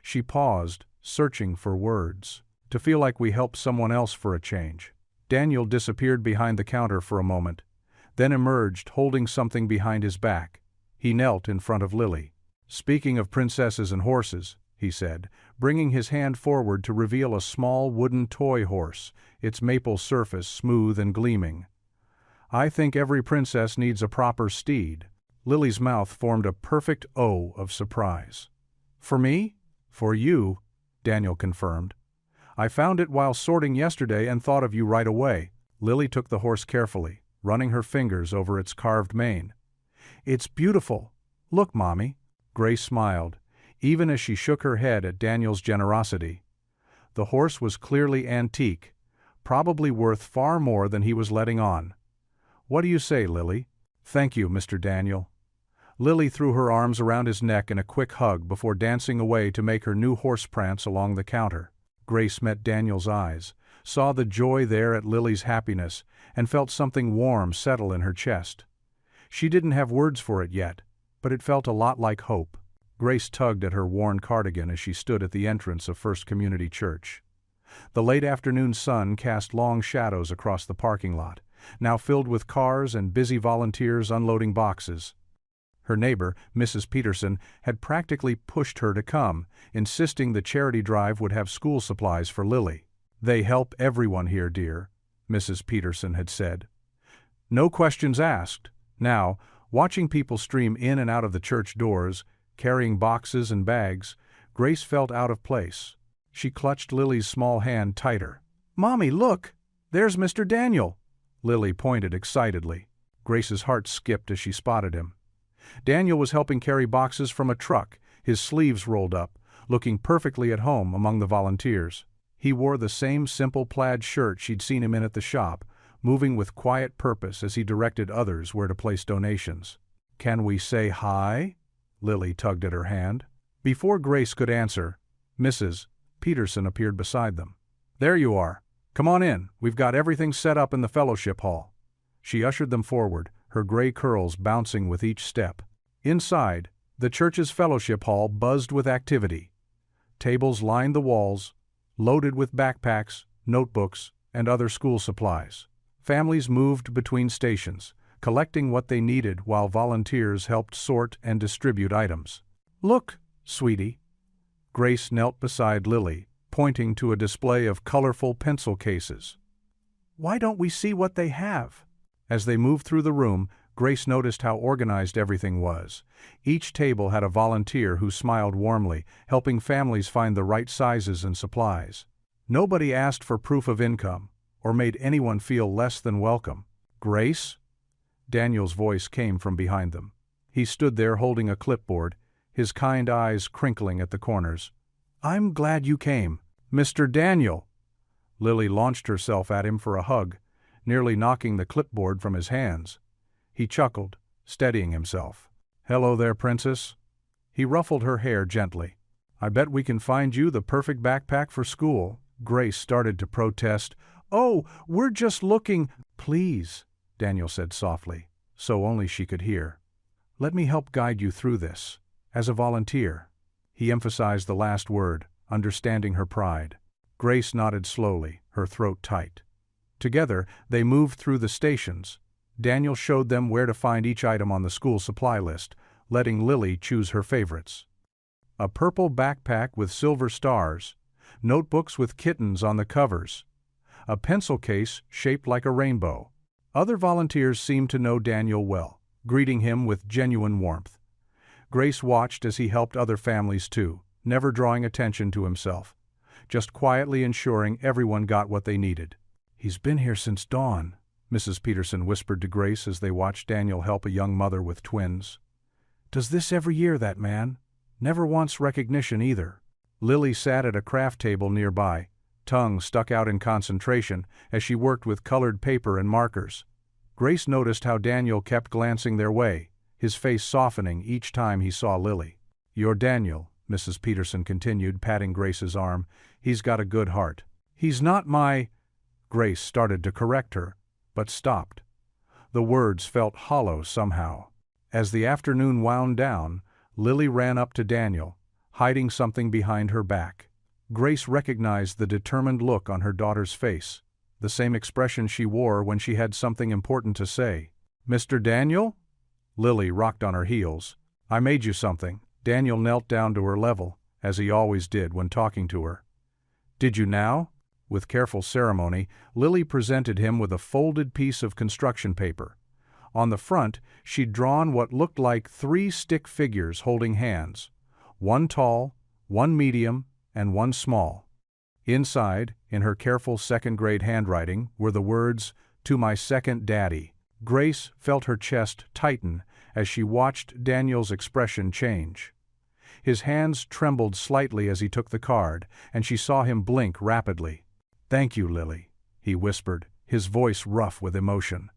She paused, searching for words. "To feel like we helped someone else for a change." Daniel disappeared behind the counter for a moment, then emerged holding something behind his back. He knelt in front of Lily. "Speaking of princesses and horses," he said, bringing his hand forward to reveal a small wooden toy horse, its maple surface smooth and gleaming. "I think every princess needs a proper steed." Lily's mouth formed a perfect O of surprise. "For me?" "For you," Daniel confirmed. "I found it while sorting yesterday and thought of you right away." Lily took the horse carefully, running her fingers over its carved mane. "It's beautiful. Look, Mommy." Grace smiled, even as she shook her head at Daniel's generosity. The horse was clearly antique, probably worth far more than he was letting on. "What do you say, Lily?" "Thank you, Mr. Daniel." Lily threw her arms around his neck in a quick hug before dancing away to make her new horse prance along the counter. Grace met Daniel's eyes, saw the joy there at Lily's happiness, and felt something warm settle in her chest. She didn't have words for it yet, but it felt a lot like hope. Grace tugged at her worn cardigan as she stood at the entrance of First Community Church. The late afternoon sun cast long shadows across the parking lot, now filled with cars and busy volunteers unloading boxes. Her neighbor, Mrs. Peterson, had practically pushed her to come, insisting the charity drive would have school supplies for Lily. "They help everyone here, dear," Mrs. Peterson had said. No questions asked. Now, watching people stream in and out of the church doors, carrying boxes and bags, Grace felt out of place. She clutched Lily's small hand tighter. "Mommy, look! There's Mr. Daniel!" Lily pointed excitedly. Grace's heart skipped as she spotted him. Daniel was helping carry boxes from a truck, his sleeves rolled up, looking perfectly at home among the volunteers. He wore the same simple plaid shirt she'd seen him in at the shop, moving with quiet purpose as he directed others where to place donations. "Can we say hi?" Lily tugged at her hand. Before Grace could answer, Mrs. Peterson appeared beside them. "There you are. Come on in, we've got everything set up in the fellowship hall." She ushered them forward, her gray curls bouncing with each step. Inside, the church's fellowship hall buzzed with activity. Tables lined the walls, loaded with backpacks, notebooks, and other school supplies. Families moved between stations, collecting what they needed while volunteers helped sort and distribute items. "Look, sweetie." Grace knelt beside Lily, pointing to a display of colorful pencil cases. "Why don't we see what they have?" As they moved through the room, Grace noticed how organized everything was. Each table had a volunteer who smiled warmly, helping families find the right sizes and supplies. Nobody asked for proof of income, or made anyone feel less than welcome. "Grace?" Daniel's voice came from behind them. He stood there holding a clipboard, his kind eyes crinkling at the corners. "I'm glad you came, Mr. Daniel." Lily launched herself at him for a hug, nearly knocking the clipboard from his hands. He chuckled, steadying himself. "Hello there, Princess." He ruffled her hair gently. "I bet we can find you the perfect backpack for school." Grace started to protest. "Oh, we're just looking—" "Please," Daniel said softly, so only she could hear. "Let me help guide you through this, as a volunteer." He emphasized the last word, understanding her pride. Grace nodded slowly, her throat tight. Together, they moved through the stations. Daniel showed them where to find each item on the school supply list, letting Lily choose her favorites. A purple backpack with silver stars, notebooks with kittens on the covers, a pencil case shaped like a rainbow. Other volunteers seemed to know Daniel well, greeting him with genuine warmth. Grace watched as he helped other families too, never drawing attention to himself, just quietly ensuring everyone got what they needed. "He's been here since dawn," Mrs. Peterson whispered to Grace as they watched Daniel help a young mother with twins. "Does this every year, that man? Never wants recognition either." Lily sat at a craft table nearby, tongue stuck out in concentration as she worked with colored paper and markers. Grace noticed how Daniel kept glancing their way, his face softening each time he saw Lily. "You're Daniel," Mrs. Peterson continued, patting Grace's arm. "He's got a good heart." "He's not my—" Grace started to correct her, but stopped. The words felt hollow somehow. As the afternoon wound down, Lily ran up to Daniel, hiding something behind her back. Grace recognized the determined look on her daughter's face, the same expression she wore when she had something important to say. "Mr. Daniel?" Lily rocked on her heels. "I made you something." Daniel knelt down to her level, as he always did when talking to her. "Did you now?" With careful ceremony, Lily presented him with a folded piece of construction paper. On the front, she'd drawn what looked like 3 stick figures holding hands, one tall, one medium, and one small. Inside, in her careful second-grade handwriting, were the words, "To my second daddy." Grace felt her chest tighten as she watched Daniel's expression change. His hands trembled slightly as he took the card, and she saw him blink rapidly. "Thank you, Lily," he whispered, his voice rough with emotion.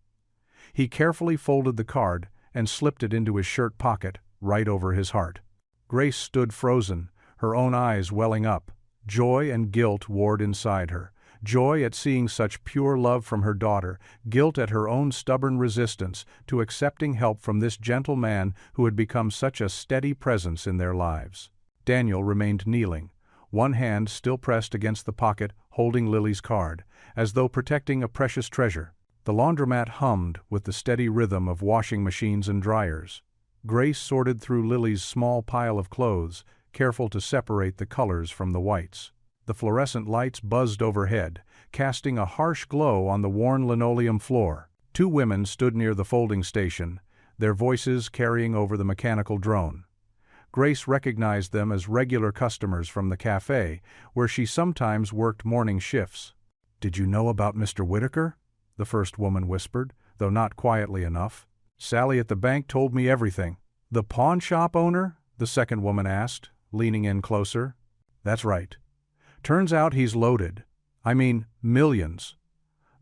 He carefully folded the card and slipped it into his shirt pocket, right over his heart. Grace stood frozen, her own eyes welling up. Joy and guilt warred inside her. Joy at seeing such pure love from her daughter, guilt at her own stubborn resistance to accepting help from this gentle man who had become such a steady presence in their lives. Daniel remained kneeling, one hand still pressed against the pocket holding Lily's card, as though protecting a precious treasure. The laundromat hummed with the steady rhythm of washing machines and dryers. Grace sorted through Lily's small pile of clothes, careful to separate the colors from the whites. The fluorescent lights buzzed overhead, casting a harsh glow on the worn linoleum floor. 2 women stood near the folding station, their voices carrying over the mechanical drone. Grace recognized them as regular customers from the cafe, where she sometimes worked morning shifts. "Did you know about Mr. Whitaker?" the first woman whispered, though not quietly enough. Sally at the bank told me everything. The pawn shop owner? The second woman asked, leaning in closer. That's right. Turns out he's loaded. I mean, millions.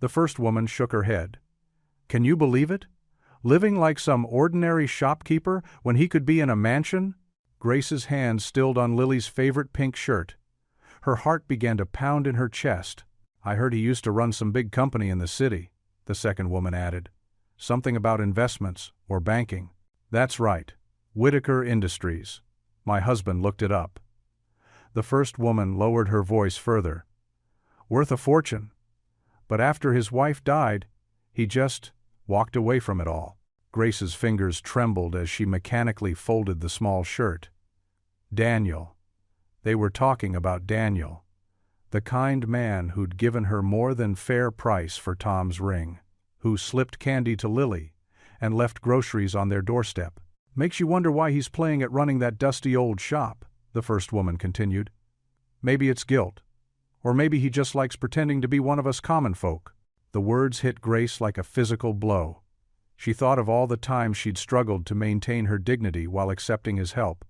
The first woman shook her head. Can you believe it? Living like some ordinary shopkeeper when he could be in a mansion? Grace's hand stilled on Lily's favorite pink shirt. Her heart began to pound in her chest. I heard he used to run some big company in the city, the second woman added. Something about investments or banking. That's right. Whitaker Industries. My husband looked it up. The first woman lowered her voice further. Worth a fortune. But after his wife died, he just walked away from it all. Grace's fingers trembled as she mechanically folded the small shirt. Daniel. They were talking about Daniel, the kind man who'd given her more than fair price for Tom's ring, who slipped candy to Lily and left groceries on their doorstep. Makes you wonder why he's playing at running that dusty old shop, the first woman continued. Maybe it's guilt. Or maybe he just likes pretending to be one of us common folk. The words hit Grace like a physical blow. She thought of all the times she'd struggled to maintain her dignity while accepting his help.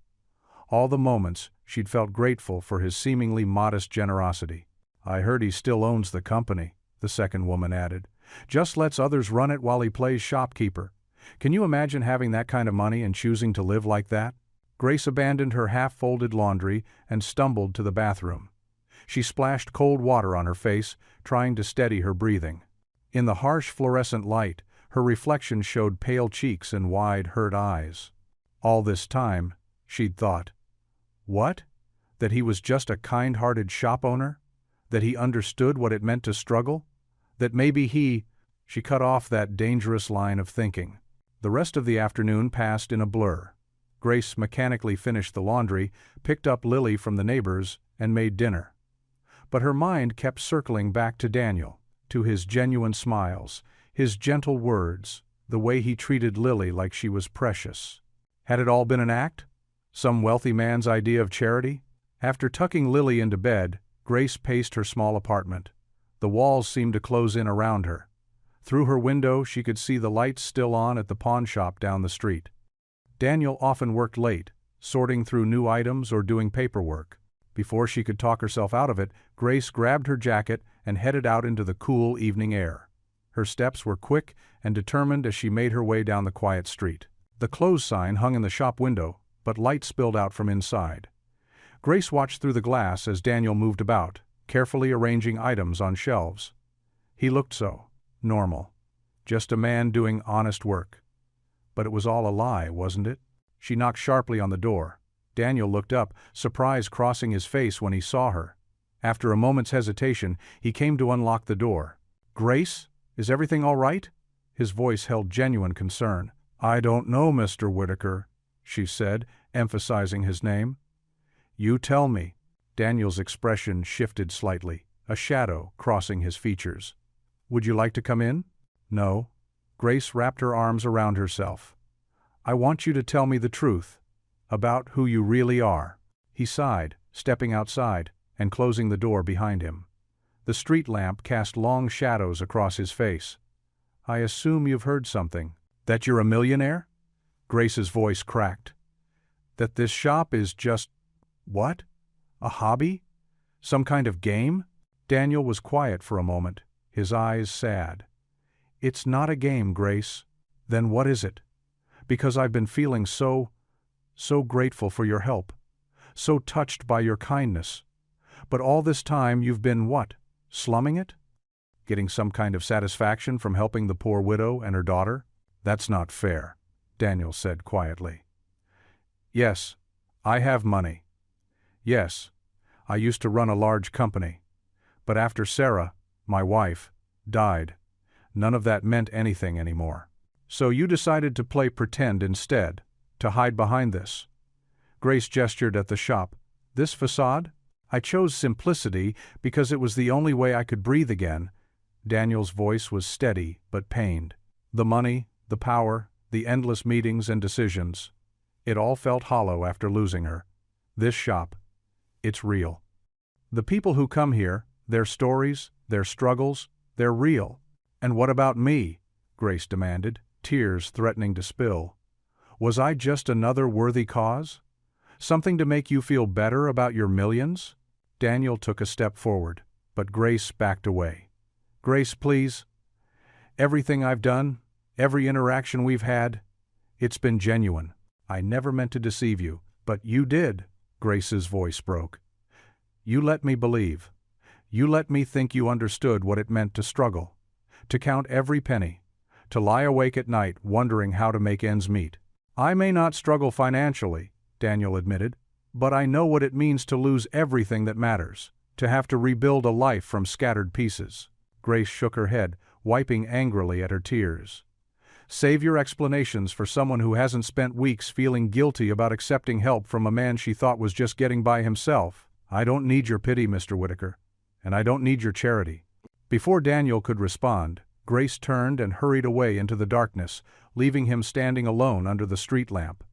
All the moments she'd felt grateful for his seemingly modest generosity. I heard he still owns the company, the second woman added. Just lets others run it while he plays shopkeeper. Can you imagine having that kind of money and choosing to live like that? Grace abandoned her half-folded laundry and stumbled to the bathroom. She splashed cold water on her face, trying to steady her breathing. In the harsh fluorescent light, her reflection showed pale cheeks and wide, hurt eyes. All this time, she'd thought. What? That he was just a kind-hearted shop owner? That he understood what it meant to struggle? That maybe She cut off that dangerous line of thinking. The rest of the afternoon passed in a blur. Grace mechanically finished the laundry, picked up Lily from the neighbors, and made dinner. But her mind kept circling back to Daniel, to his genuine smiles, his gentle words, the way he treated Lily like she was precious. Had it all been an act? Some wealthy man's idea of charity? After tucking Lily into bed, Grace paced her small apartment. The walls seemed to close in around her. Through her window she could see the lights still on at the pawn shop down the street. Daniel often worked late, sorting through new items or doing paperwork. Before she could talk herself out of it, Grace grabbed her jacket and headed out into the cool evening air. Her steps were quick and determined as she made her way down the quiet street. The close sign hung in the shop window, but light spilled out from inside. Grace watched through the glass as Daniel moved about, carefully arranging items on shelves. He looked so normal. Just a man doing honest work. But it was all a lie, wasn't it? She knocked sharply on the door. Daniel looked up, surprise crossing his face when he saw her. After a moment's hesitation, he came to unlock the door. "Grace, is everything all right?" His voice held genuine concern. "I don't know, Mr. Whitaker," she said, emphasizing his name. "You tell me." Daniel's expression shifted slightly, a shadow crossing his features. "Would you like to come in?" "No." Grace wrapped her arms around herself. "I want you to tell me the truth, about who you really are." He sighed, stepping outside and closing the door behind him. The street lamp cast long shadows across his face. "I assume you've heard something. That you're a millionaire?" Grace's voice cracked. "That this shop is just, what? A hobby? Some kind of game?" Daniel was quiet for a moment, his eyes sad. "It's not a game, Grace." "Then what is it?" "Because I've been feeling so grateful for your help, so touched by your kindness. But all this time you've been what? Slumming it? Getting some kind of satisfaction from helping the poor widow and her daughter?" "That's not fair," Daniel said quietly. "Yes, I have money. Yes, I used to run a large company. But after Sarah, my wife, died, none of that meant anything anymore. So you decided to play pretend instead, to hide behind this." Grace gestured at the shop. "This facade? I chose simplicity because it was the only way I could breathe again." Daniel's voice was steady but pained. The money, the power, the endless meetings and decisions. It all felt hollow after losing her. This shop, it's real. The people who come here, their stories, their struggles, they're real. "And what about me?" Grace demanded, tears threatening to spill. "Was I just another worthy cause? Something to make you feel better about your millions?" Daniel took a step forward, but Grace backed away. "Grace, please. Everything I've done, every interaction we've had, it's been genuine. I never meant to deceive you, but you did." Grace's voice broke. "You let me believe. You let me think you understood what it meant to struggle, to count every penny, to lie awake at night wondering how to make ends meet. I may not struggle financially," Daniel admitted, "but I know what it means to lose everything that matters, to have to rebuild a life from scattered pieces." Grace shook her head, wiping angrily at her tears. "Save your explanations for someone who hasn't spent weeks feeling guilty about accepting help from a man she thought was just getting by himself. I don't need your pity, Mr. Whitaker, and I don't need your charity." Before Daniel could respond, Grace turned and hurried away into the darkness, leaving him standing alone under the street lamp.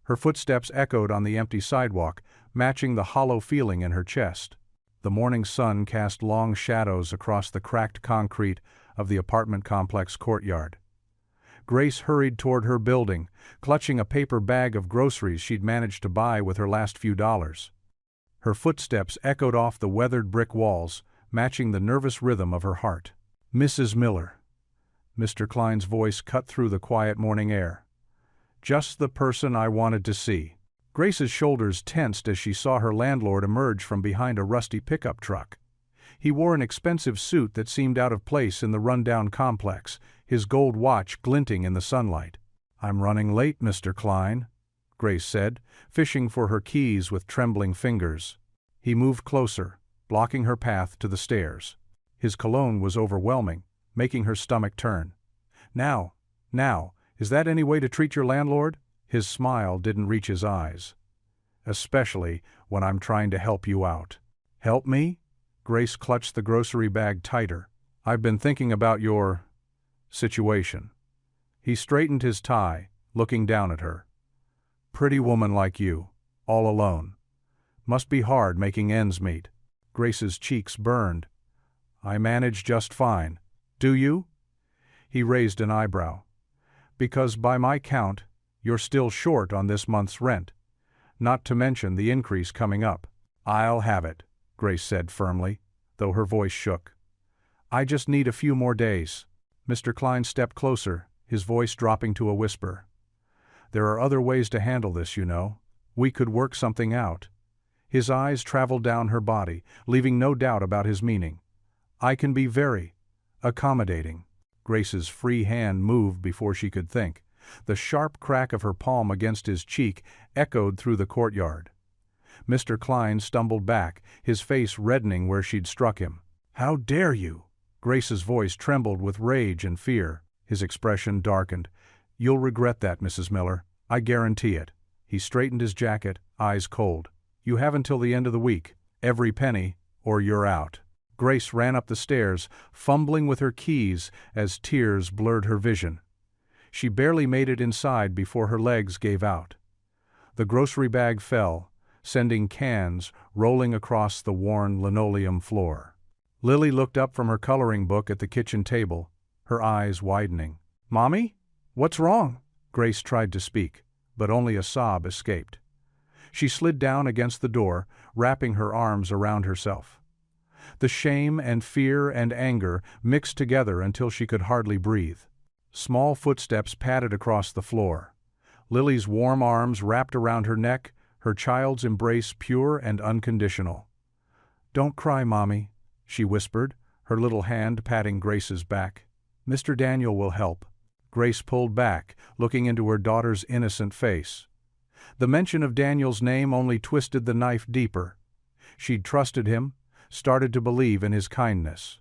Her footsteps echoed on the empty sidewalk, matching the hollow feeling in her chest. The morning sun cast long shadows across the cracked concrete of the apartment complex courtyard. Grace hurried toward her building, clutching a paper bag of groceries she'd managed to buy with her last few dollars. Her footsteps echoed off the weathered brick walls, matching the nervous rhythm of her heart. "Mrs. Miller." Mr. Klein's voice cut through the quiet morning air. "Just the person I wanted to see." Grace's shoulders tensed as she saw her landlord emerge from behind a rusty pickup truck. He wore an expensive suit that seemed out of place in the rundown complex, his gold watch glinting in the sunlight. "I'm running late, Mr. Klein," Grace said, fishing for her keys with trembling fingers. He moved closer, blocking her path to the stairs. His cologne was overwhelming, making her stomach turn. Now, is that any way to treat your landlord?" His smile didn't reach his eyes. "Especially when I'm trying to help you out." "Help me?" Grace clutched the grocery bag tighter. "I've been thinking about your situation." He straightened his tie, looking down at her. "Pretty woman like you, all alone. Must be hard making ends meet." Grace's cheeks burned. "I manage just fine. Do you?" He raised an eyebrow. "Because by my count, you're still short on this month's rent, not to mention the increase coming up." "I'll have it," Grace said firmly, though her voice shook. "I just need a few more days." Mr. Klein stepped closer, his voice dropping to a whisper. "There are other ways to handle this, you know. We could work something out." His eyes traveled down her body, leaving no doubt about his meaning. "I can be very accommodating." Grace's free hand moved before she could think. The sharp crack of her palm against his cheek echoed through the courtyard. Mr. Klein stumbled back, his face reddening where she'd struck him. "How dare you?" Grace's voice trembled with rage and fear. His expression darkened. "You'll regret that, Mrs. Miller. I guarantee it." He straightened his jacket, eyes cold. "You have until the end of the week. Every penny, or you're out." Grace ran up the stairs, fumbling with her keys as tears blurred her vision. She barely made it inside before her legs gave out. The grocery bag fell, sending cans rolling across the worn linoleum floor. Lily looked up from her coloring book at the kitchen table, her eyes widening. "Mommy? What's wrong?" Grace tried to speak, but only a sob escaped. She slid down against the door, wrapping her arms around herself. The shame and fear and anger mixed together until she could hardly breathe. Small footsteps padded across the floor. Lily's warm arms wrapped around her neck, her child's embrace pure and unconditional. "Don't cry, Mommy," she whispered, her little hand patting Grace's back. "Mr. Daniel will help." Grace pulled back, looking into her daughter's innocent face. The mention of Daniel's name only twisted the knife deeper. She'd trusted him, started to believe in his kindness.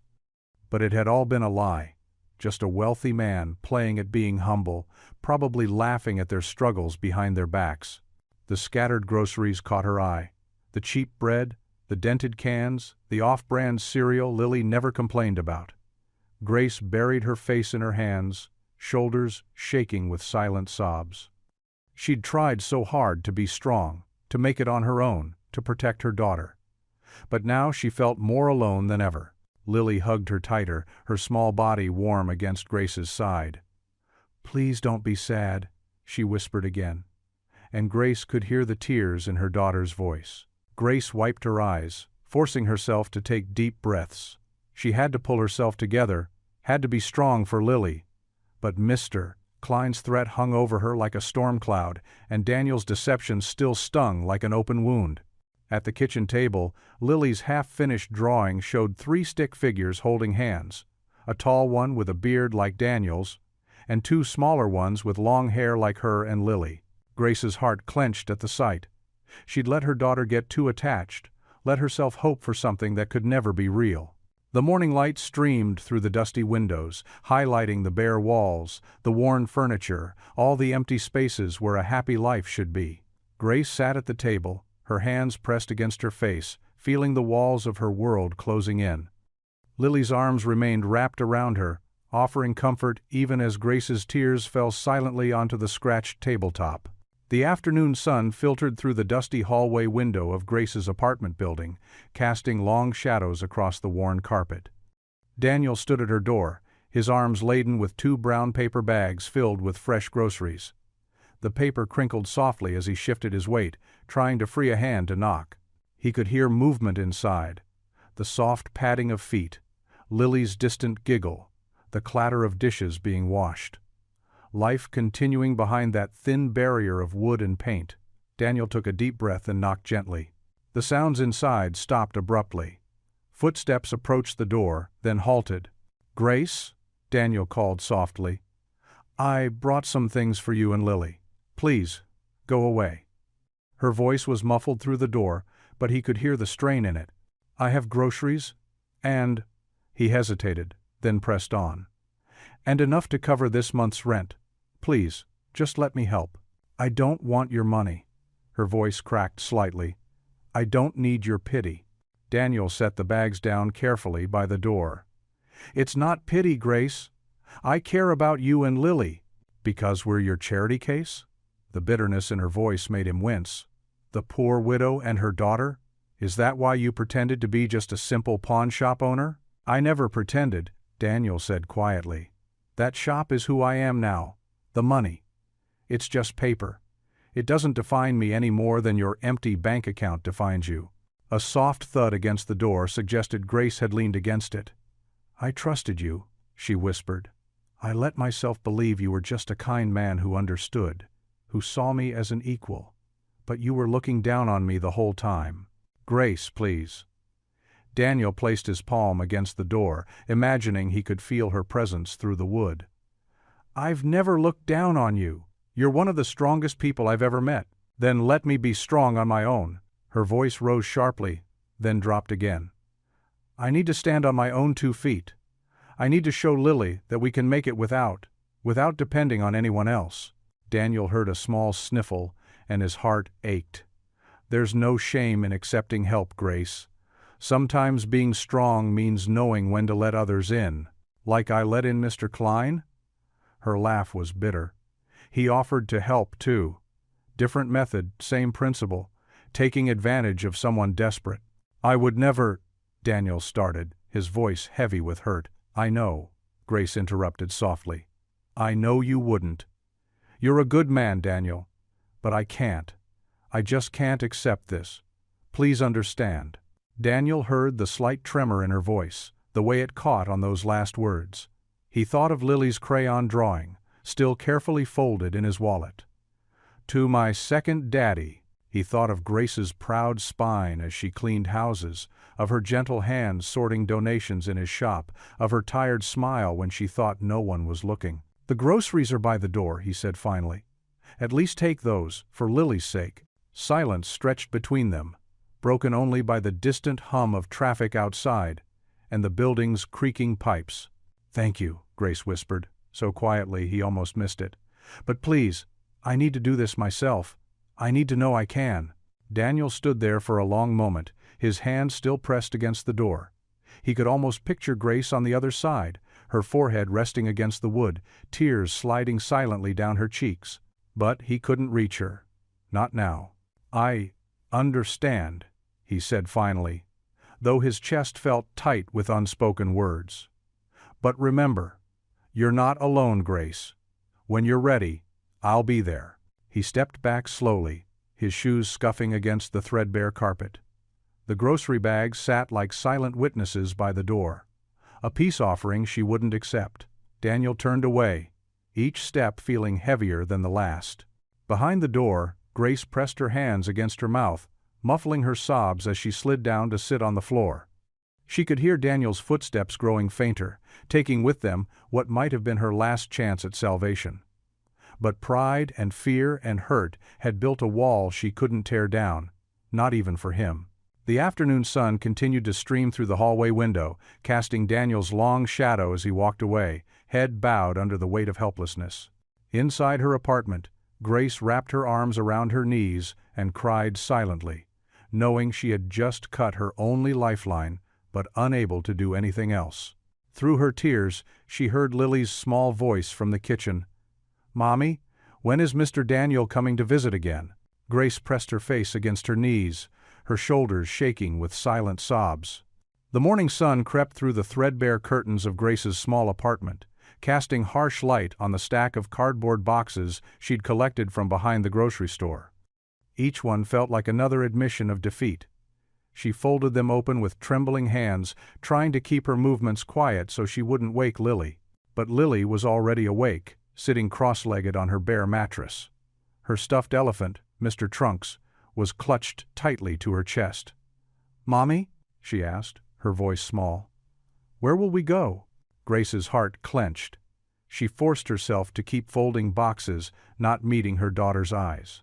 But it had all been a lie. Just a wealthy man playing at being humble, probably laughing at their struggles behind their backs. The scattered groceries caught her eye. The cheap bread, the dented cans, the off-brand cereal Lily never complained about. Grace buried her face in her hands, shoulders shaking with silent sobs. She'd tried so hard to be strong, to make it on her own, to protect her daughter. But now she felt more alone than ever. Lily hugged her tighter, her small body warm against Grace's side. "Please don't be sad," she whispered again. And Grace could hear the tears in her daughter's voice. Grace wiped her eyes, forcing herself to take deep breaths. She had to pull herself together, had to be strong for Lily. But Mr. Klein's threat hung over her like a storm cloud, and Daniel's deception still stung like an open wound. At the kitchen table, Lily's half-finished drawing showed 3 stick figures holding hands, a tall one with a beard like Daniel's, and 2 smaller ones with long hair like her and Lily. Grace's heart clenched at the sight. She'd let her daughter get too attached, let herself hope for something that could never be real. The morning light streamed through the dusty windows, highlighting the bare walls, the worn furniture, all the empty spaces where a happy life should be. Grace sat at the table, her hands pressed against her face, feeling the walls of her world closing in. Lily's arms remained wrapped around her, offering comfort even as Grace's tears fell silently onto the scratched tabletop. The afternoon sun filtered through the dusty hallway window of Grace's apartment building, casting long shadows across the worn carpet. Daniel stood at her door, his arms laden with 2 brown paper bags filled with fresh groceries. The paper crinkled softly as he shifted his weight, trying to free a hand to knock. He could hear movement inside, the soft padding of feet, Lily's distant giggle, the clatter of dishes being washed. Life continuing behind that thin barrier of wood and paint. Daniel took a deep breath and knocked gently. The sounds inside stopped abruptly. Footsteps approached the door, then halted. "Grace?" Daniel called softly. "I brought some things for you and Lily. Please, go away." Her voice was muffled through the door, but he could hear the strain in it. "I have groceries, and—" He hesitated, then pressed on. "And enough to cover this month's rent. Please, just let me help." "I don't want your money." Her voice cracked slightly. "I don't need your pity." Daniel set the bags down carefully by the door. "It's not pity, Grace. I care about you and Lily." "Because we're your charity case?" The bitterness in her voice made him wince. "The poor widow and her daughter? Is that why you pretended to be just a simple pawn shop owner?" "I never pretended," Daniel said quietly. "That shop is who I am now. The money. It's just paper. It doesn't define me any more than your empty bank account defines you." A soft thud against the door suggested Grace had leaned against it. "I trusted you," she whispered. "I let myself believe you were just a kind man who understood, who saw me as an equal. But you were looking down on me the whole time. Grace, please." Daniel placed his palm against the door, imagining he could feel her presence through the wood. "I've never looked down on you. You're one of the strongest people I've ever met. Then let me be strong on my own." Her voice rose sharply, then dropped again. "I need to stand on my own 2 feet. I need to show Lily that we can make it without depending on anyone else." Daniel heard a small sniffle, and his heart ached. "There's no shame in accepting help, Grace. Sometimes being strong means knowing when to let others in. Like I let in Mr. Klein?" Her laugh was bitter. "He offered to help, too. Different method, same principle. Taking advantage of someone desperate." "I would never—" Daniel started, his voice heavy with hurt. "I know," Grace interrupted softly. "I know you wouldn't. You're a good man, Daniel. But I can't. I just can't accept this. Please understand." Daniel heard the slight tremor in her voice, the way it caught on those last words. He thought of Lily's crayon drawing, still carefully folded in his wallet. "To my second daddy." He thought of Grace's proud spine as she cleaned houses, of her gentle hands sorting donations in his shop, of her tired smile when she thought no one was looking. "The groceries are by the door," he said finally. "At least take those, for Lily's sake." Silence stretched between them, broken only by the distant hum of traffic outside and the building's creaking pipes. "Thank you," Grace whispered, so quietly he almost missed it. "But please, I need to do this myself. I need to know I can." Daniel stood there for a long moment, his hand still pressed against the door. He could almost picture Grace on the other side, her forehead resting against the wood, tears sliding silently down her cheeks. But he couldn't reach her. Not now. "I understand," he said finally, though his chest felt tight with unspoken words. "But remember, you're not alone, Grace. When you're ready, I'll be there." He stepped back slowly, his shoes scuffing against the threadbare carpet. The grocery bags sat like silent witnesses by the door. A peace offering she wouldn't accept. Daniel turned away, each step feeling heavier than the last. Behind the door, Grace pressed her hands against her mouth, muffling her sobs as she slid down to sit on the floor. She could hear Daniel's footsteps growing fainter, taking with them what might have been her last chance at salvation. But pride and fear and hurt had built a wall she couldn't tear down, not even for him. The afternoon sun continued to stream through the hallway window, casting Daniel's long shadow as he walked away, head bowed under the weight of helplessness. Inside her apartment, Grace wrapped her arms around her knees and cried silently, knowing she had just cut her only lifeline, but unable to do anything else. Through her tears, she heard Lily's small voice from the kitchen. "Mommy, when is Mr. Daniel coming to visit again?" Grace pressed her face against her knees, her shoulders shaking with silent sobs. The morning sun crept through the threadbare curtains of Grace's small apartment, casting harsh light on the stack of cardboard boxes she'd collected from behind the grocery store. Each one felt like another admission of defeat. She folded them open with trembling hands, trying to keep her movements quiet so she wouldn't wake Lily. But Lily was already awake, sitting cross-legged on her bare mattress. Her stuffed elephant, Mr. Trunks, was clutched tightly to her chest. "Mommy?" she asked, her voice small. "Where will we go?" Grace's heart clenched. She forced herself to keep folding boxes, not meeting her daughter's eyes.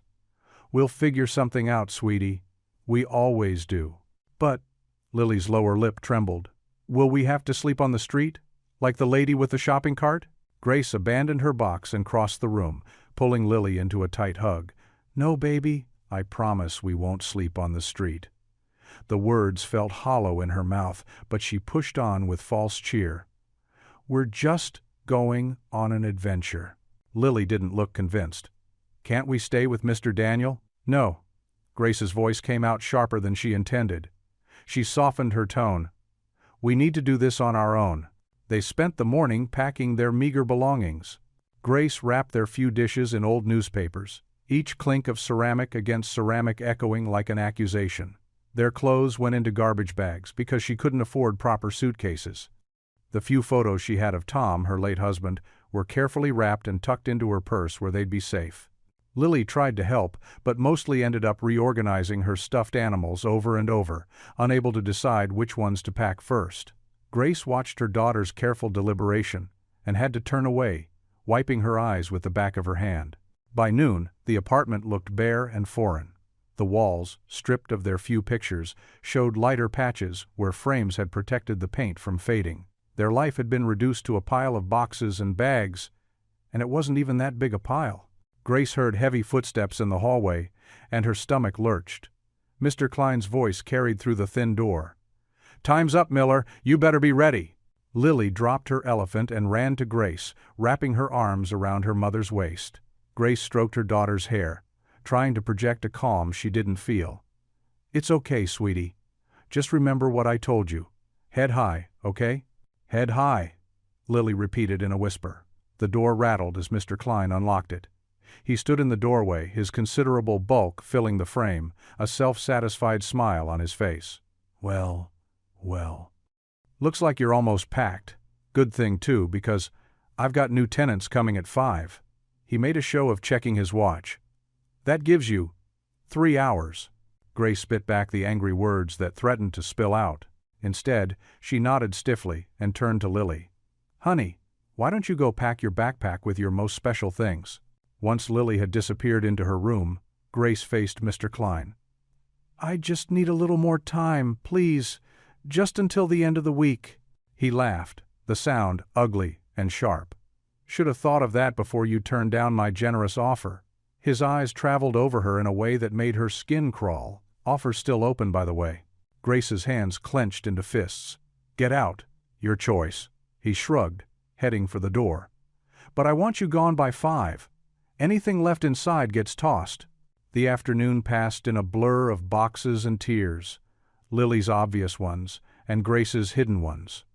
"We'll figure something out, sweetie. We always do." "But," Lily's lower lip trembled, "will we have to sleep on the street? Like the lady with the shopping cart?" Grace abandoned her box and crossed the room, pulling Lily into a tight hug. "No, baby, I promise we won't sleep on the street." The words felt hollow in her mouth, but she pushed on with false cheer. "We're just going on an adventure." Lily didn't look convinced. "Can't we stay with Mr. Daniel?" "No." Grace's voice came out sharper than she intended. She softened her tone. "We need to do this on our own." They spent the morning packing their meager belongings. Grace wrapped their few dishes in old newspapers, each clink of ceramic against ceramic echoing like an accusation. Their clothes went into garbage bags because she couldn't afford proper suitcases. The few photos she had of Tom, her late husband, were carefully wrapped and tucked into her purse where they'd be safe. Lily tried to help, but mostly ended up reorganizing her stuffed animals over and over, unable to decide which ones to pack first. Grace watched her daughter's careful deliberation and had to turn away, wiping her eyes with the back of her hand. By noon, the apartment looked bare and foreign. The walls, stripped of their few pictures, showed lighter patches where frames had protected the paint from fading. Their life had been reduced to a pile of boxes and bags, and it wasn't even that big a pile. Grace heard heavy footsteps in the hallway, and her stomach lurched. Mr. Klein's voice carried through the thin door. "Time's up, Miller. You better be ready." Lily dropped her elephant and ran to Grace, wrapping her arms around her mother's waist. Grace stroked her daughter's hair, trying to project a calm she didn't feel. "It's okay, sweetie. Just remember what I told you. Head high, okay?" "Head high," Lily repeated in a whisper. The door rattled as Mr. Klein unlocked it. He stood in the doorway, his considerable bulk filling the frame, a self-satisfied smile on his face. Well. Looks like you're almost packed. Good thing, too, because I've got new tenants coming at 5. He made a show of checking his watch. "That gives you 3 hours." Grace spit back the angry words that threatened to spill out. Instead, she nodded stiffly and turned to Lily. "Honey, why don't you go pack your backpack with your most special things?" Once Lily had disappeared into her room, Grace faced Mr. Klein. "I just need a little more time, please, just until the end of the week." He laughed, the sound ugly and sharp. "Should have thought of that before you turned down my generous offer." His eyes traveled over her in a way that made her skin crawl. Offer still open, by the way. Grace's hands clenched into fists. "Get out. Your choice." He shrugged, heading for the door. "But I want you gone by 5. Anything left inside gets tossed." The afternoon passed in a blur of boxes and tears. Lily's obvious ones, and Grace's hidden ones.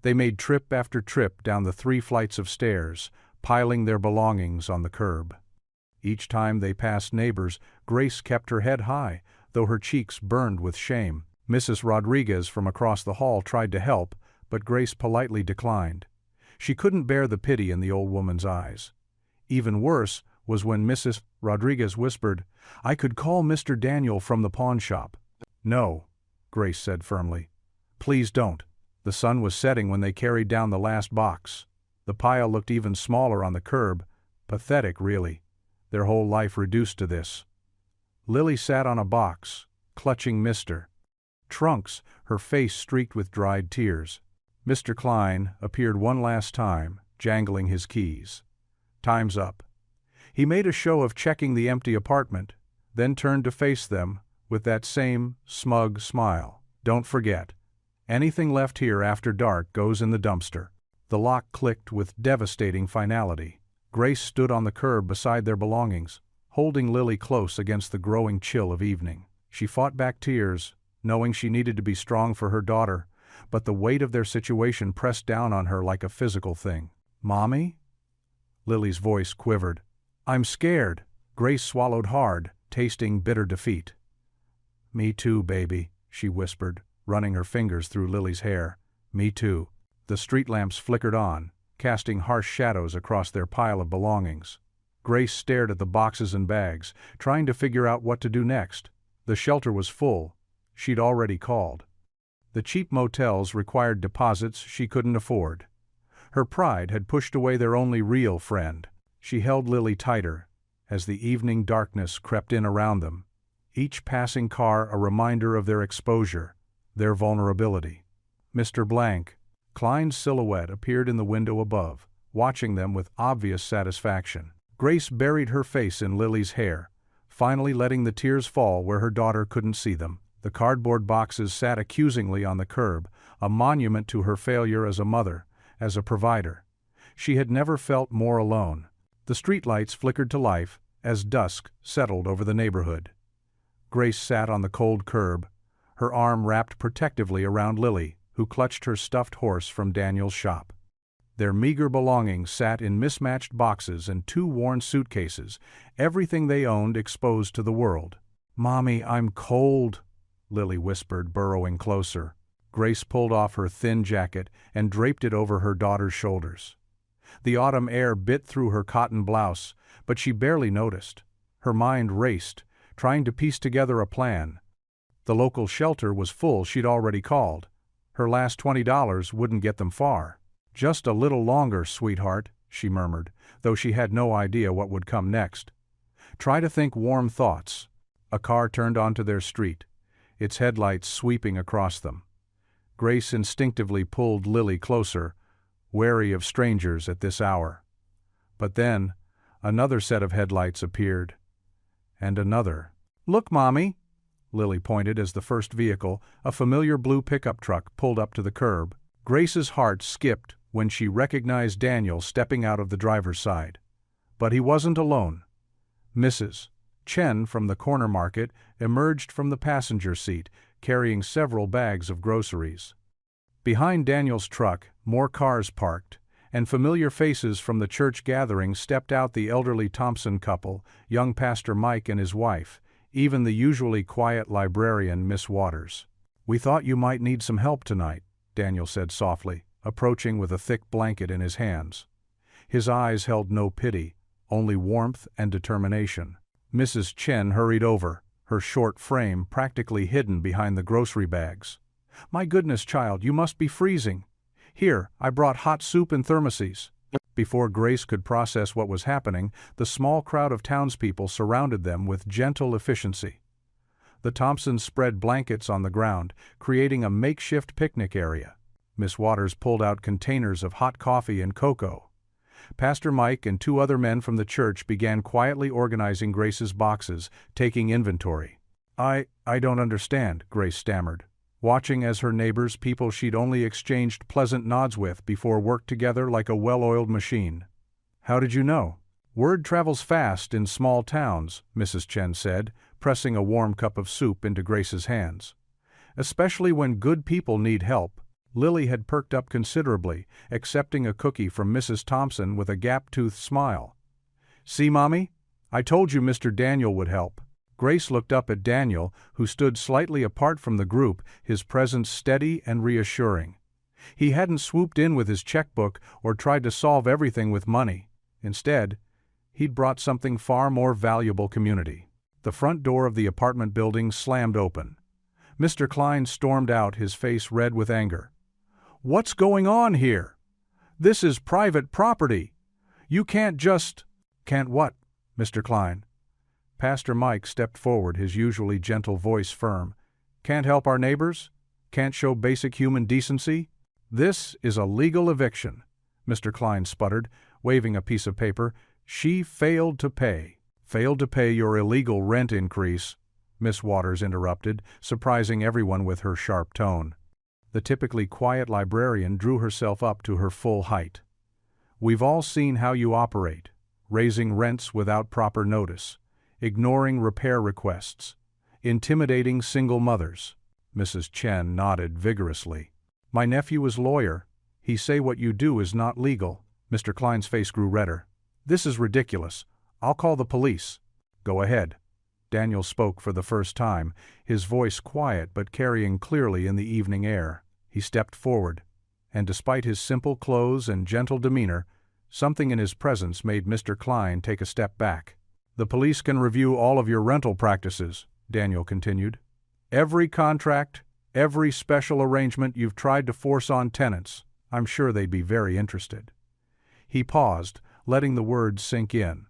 They made trip after trip down the 3 flights of stairs, piling their belongings on the curb. Each time they passed neighbors, Grace kept her head high, though her cheeks burned with shame. Mrs. Rodriguez from across the hall tried to help, but Grace politely declined. She couldn't bear the pity in the old woman's eyes. Even worse was when Mrs. Rodriguez whispered, "I could call Mr. Daniel from the pawn shop." "No," Grace said firmly. "Please don't." The sun was setting when they carried down the last box. The pile looked even smaller on the curb. Pathetic, really. Their whole life reduced to this. Lily sat on a box, clutching Mr. Trunks, her face streaked with dried tears. Mr. Klein appeared one last time, jangling his keys. "Time's up." He made a show of checking the empty apartment, then turned to face them with that same smug smile. "Don't forget, anything left here after dark goes in the dumpster." The lock clicked with devastating finality. Grace stood on the curb beside their belongings, holding Lily close against the growing chill of evening. She fought back tears, knowing she needed to be strong for her daughter, but the weight of their situation pressed down on her like a physical thing. "Mommy?" Lily's voice quivered. "I'm scared." Grace swallowed hard, tasting bitter defeat. "Me too, baby," she whispered, running her fingers through Lily's hair. "Me too." The street lamps flickered on, casting harsh shadows across their pile of belongings. Grace stared at the boxes and bags, trying to figure out what to do next. The shelter was full. She'd already called. The cheap motels required deposits she couldn't afford. Her pride had pushed away their only real friend. She held Lily tighter as the evening darkness crept in around them, each passing car a reminder of their exposure, their vulnerability. Mr. Blank, Klein's silhouette appeared in the window above, watching them with obvious satisfaction. Grace buried her face in Lily's hair, finally letting the tears fall where her daughter couldn't see them. The cardboard boxes sat accusingly on the curb, a monument to her failure as a mother, as a provider. She had never felt more alone. The streetlights flickered to life as dusk settled over the neighborhood. Grace sat on the cold curb, her arm wrapped protectively around Lily, who clutched her stuffed horse from Daniel's shop. Their meager belongings sat in mismatched boxes and 2 worn suitcases, everything they owned exposed to the world. "Mommy, I'm cold," Lily whispered, burrowing closer. Grace pulled off her thin jacket and draped it over her daughter's shoulders. The autumn air bit through her cotton blouse, but she barely noticed. Her mind raced, trying to piece together a plan. The local shelter was full she'd already called. Her last $20 wouldn't get them far. "Just a little longer, sweetheart," she murmured, though she had no idea what would come next. Try to think warm thoughts. A car turned onto their street, its headlights sweeping across them. Grace instinctively pulled Lily closer, wary of strangers at this hour. But then, another set of headlights appeared. And another. "Look, Mommy!" Lily pointed as the first vehicle, a familiar blue pickup truck, pulled up to the curb. Grace's heart skipped when she recognized Daniel stepping out of the driver's side. But he wasn't alone. Mrs. Chen from the corner market emerged from the passenger seat, carrying several bags of groceries. Behind Daniel's truck, more cars parked, and familiar faces from the church gathering stepped out: the elderly Thompson couple, young Pastor Mike and his wife, even the usually quiet librarian Miss Waters. "We thought you might need some help tonight," Daniel said softly, approaching with a thick blanket in his hands. His eyes held no pity, only warmth and determination. Mrs. Chen hurried over, her short frame practically hidden behind the grocery bags. "My goodness, child, you must be freezing. Here, I brought hot soup in thermoses." Before Grace could process what was happening, the small crowd of townspeople surrounded them with gentle efficiency. The Thompsons spread blankets on the ground, creating a makeshift picnic area. Miss Waters pulled out containers of hot coffee and cocoa. Pastor Mike and 2 other men from the church began quietly organizing Grace's boxes, taking inventory. I don't understand," Grace stammered, watching as her neighbors, people she'd only exchanged pleasant nods with before, worked together like a well-oiled machine. "How did you know?" "Word travels fast in small towns," Mrs. Chen said, pressing a warm cup of soup into Grace's hands. especially when good people need help. Lily had perked up considerably, accepting a cookie from Mrs. Thompson with a gap-toothed smile. "See, Mommy? I told you Mr. Daniel would help." Grace looked up at Daniel, who stood slightly apart from the group, his presence steady and reassuring. He hadn't swooped in with his checkbook or tried to solve everything with money. Instead, he'd brought something far more valuable: community. The front door of the apartment building slammed open. Mr. Klein stormed out, his face red with anger. "What's going on here? This is private property. You can't just—" "Can't what, Mr. Klein?" Pastor Mike stepped forward, his usually gentle voice firm. "Can't help our neighbors? Can't show basic human decency? This is a legal eviction," Mr. Klein sputtered, waving a piece of paper. "She failed to pay." "Failed to pay your illegal rent increase," Miss Waters interrupted, surprising everyone with her sharp tone. The typically quiet librarian drew herself up to her full height. "We've all seen how you operate, raising rents without proper notice, ignoring repair requests, intimidating single mothers." Mrs. Chen nodded vigorously. "My nephew is lawyer. He say what you do is not legal." Mr. Klein's face grew redder. "This is ridiculous. I'll call the police." "Go ahead." Daniel spoke for the first time, his voice quiet but carrying clearly in the evening air. He stepped forward, and despite his simple clothes and gentle demeanor, something in his presence made Mr. Klein take a step back. "The police can review all of your rental practices," Daniel continued. "Every contract, every special arrangement you've tried to force on tenants. I'm sure they'd be very interested." He paused, letting the words sink in.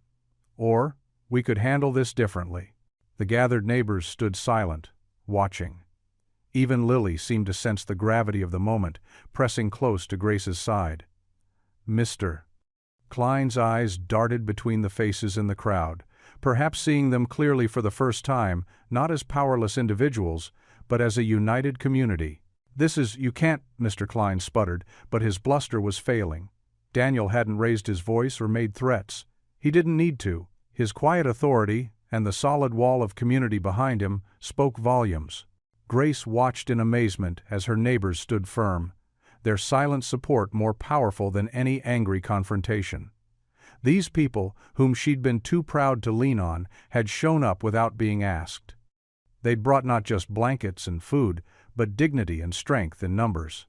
"Or, we could handle this differently." The gathered neighbors stood silent, watching. Even Lily seemed to sense the gravity of the moment, pressing close to Grace's side. "Mr. Klein's eyes darted between the faces in the crowd, perhaps seeing them clearly for the first time, not as powerless individuals, but as a united community. "This is— you can't," Mr. Klein sputtered, but his bluster was failing. Daniel hadn't raised his voice or made threats. He didn't need to. His quiet authority, and the solid wall of community behind him, spoke volumes. Grace watched in amazement as her neighbors stood firm, their silent support more powerful than any angry confrontation. These people, whom she'd been too proud to lean on, had shown up without being asked. They'd brought not just blankets and food, but dignity and strength in numbers.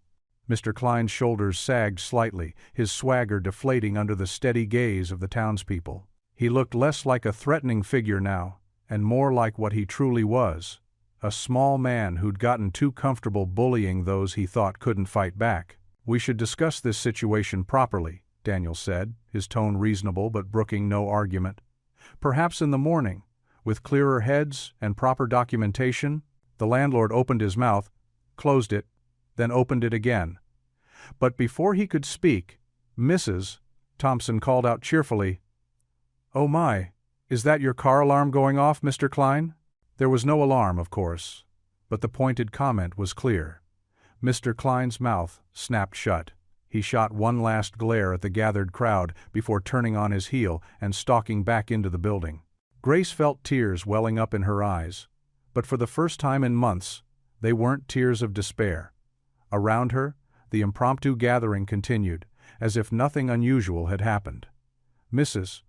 Mr. Klein's shoulders sagged slightly, his swagger deflating under the steady gaze of the townspeople. He looked less like a threatening figure now, and more like what he truly was, a small man who'd gotten too comfortable bullying those he thought couldn't fight back. "We should discuss this situation properly," Daniel said, his tone reasonable but brooking no argument. "Perhaps in the morning, with clearer heads and proper documentation." The landlord opened his mouth, closed it, then opened it again. But before he could speak, Mrs. Thompson called out cheerfully, "Oh my, is that your car alarm going off, Mr. Klein?" There was no alarm, of course, but the pointed comment was clear. Mr. Klein's mouth snapped shut. He shot one last glare at the gathered crowd before turning on his heel and stalking back into the building. Grace felt tears welling up in her eyes, but for the first time in months, they weren't tears of despair. Around her, the impromptu gathering continued, as if nothing unusual had happened. Mrs.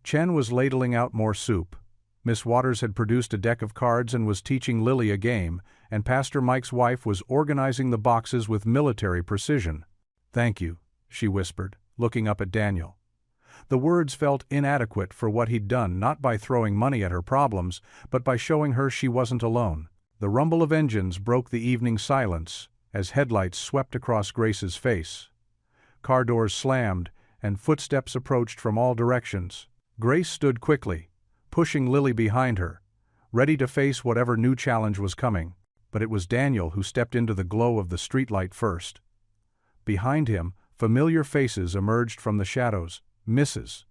Chen was ladling out more soup. Miss Waters had produced a deck of cards and was teaching Lily a game, and Pastor Mike's wife was organizing the boxes with military precision. "Thank you," she whispered, looking up at Daniel. The words felt inadequate for what he'd done, not by throwing money at her problems, but by showing her she wasn't alone. The rumble of engines broke the evening silence as headlights swept across Grace's face. Car doors slammed, and footsteps approached from all directions. Grace stood quickly, pushing Lily behind her, ready to face whatever new challenge was coming, but it was Daniel who stepped into the glow of the streetlight first. Behind him, familiar faces emerged from the shadows: Mrs.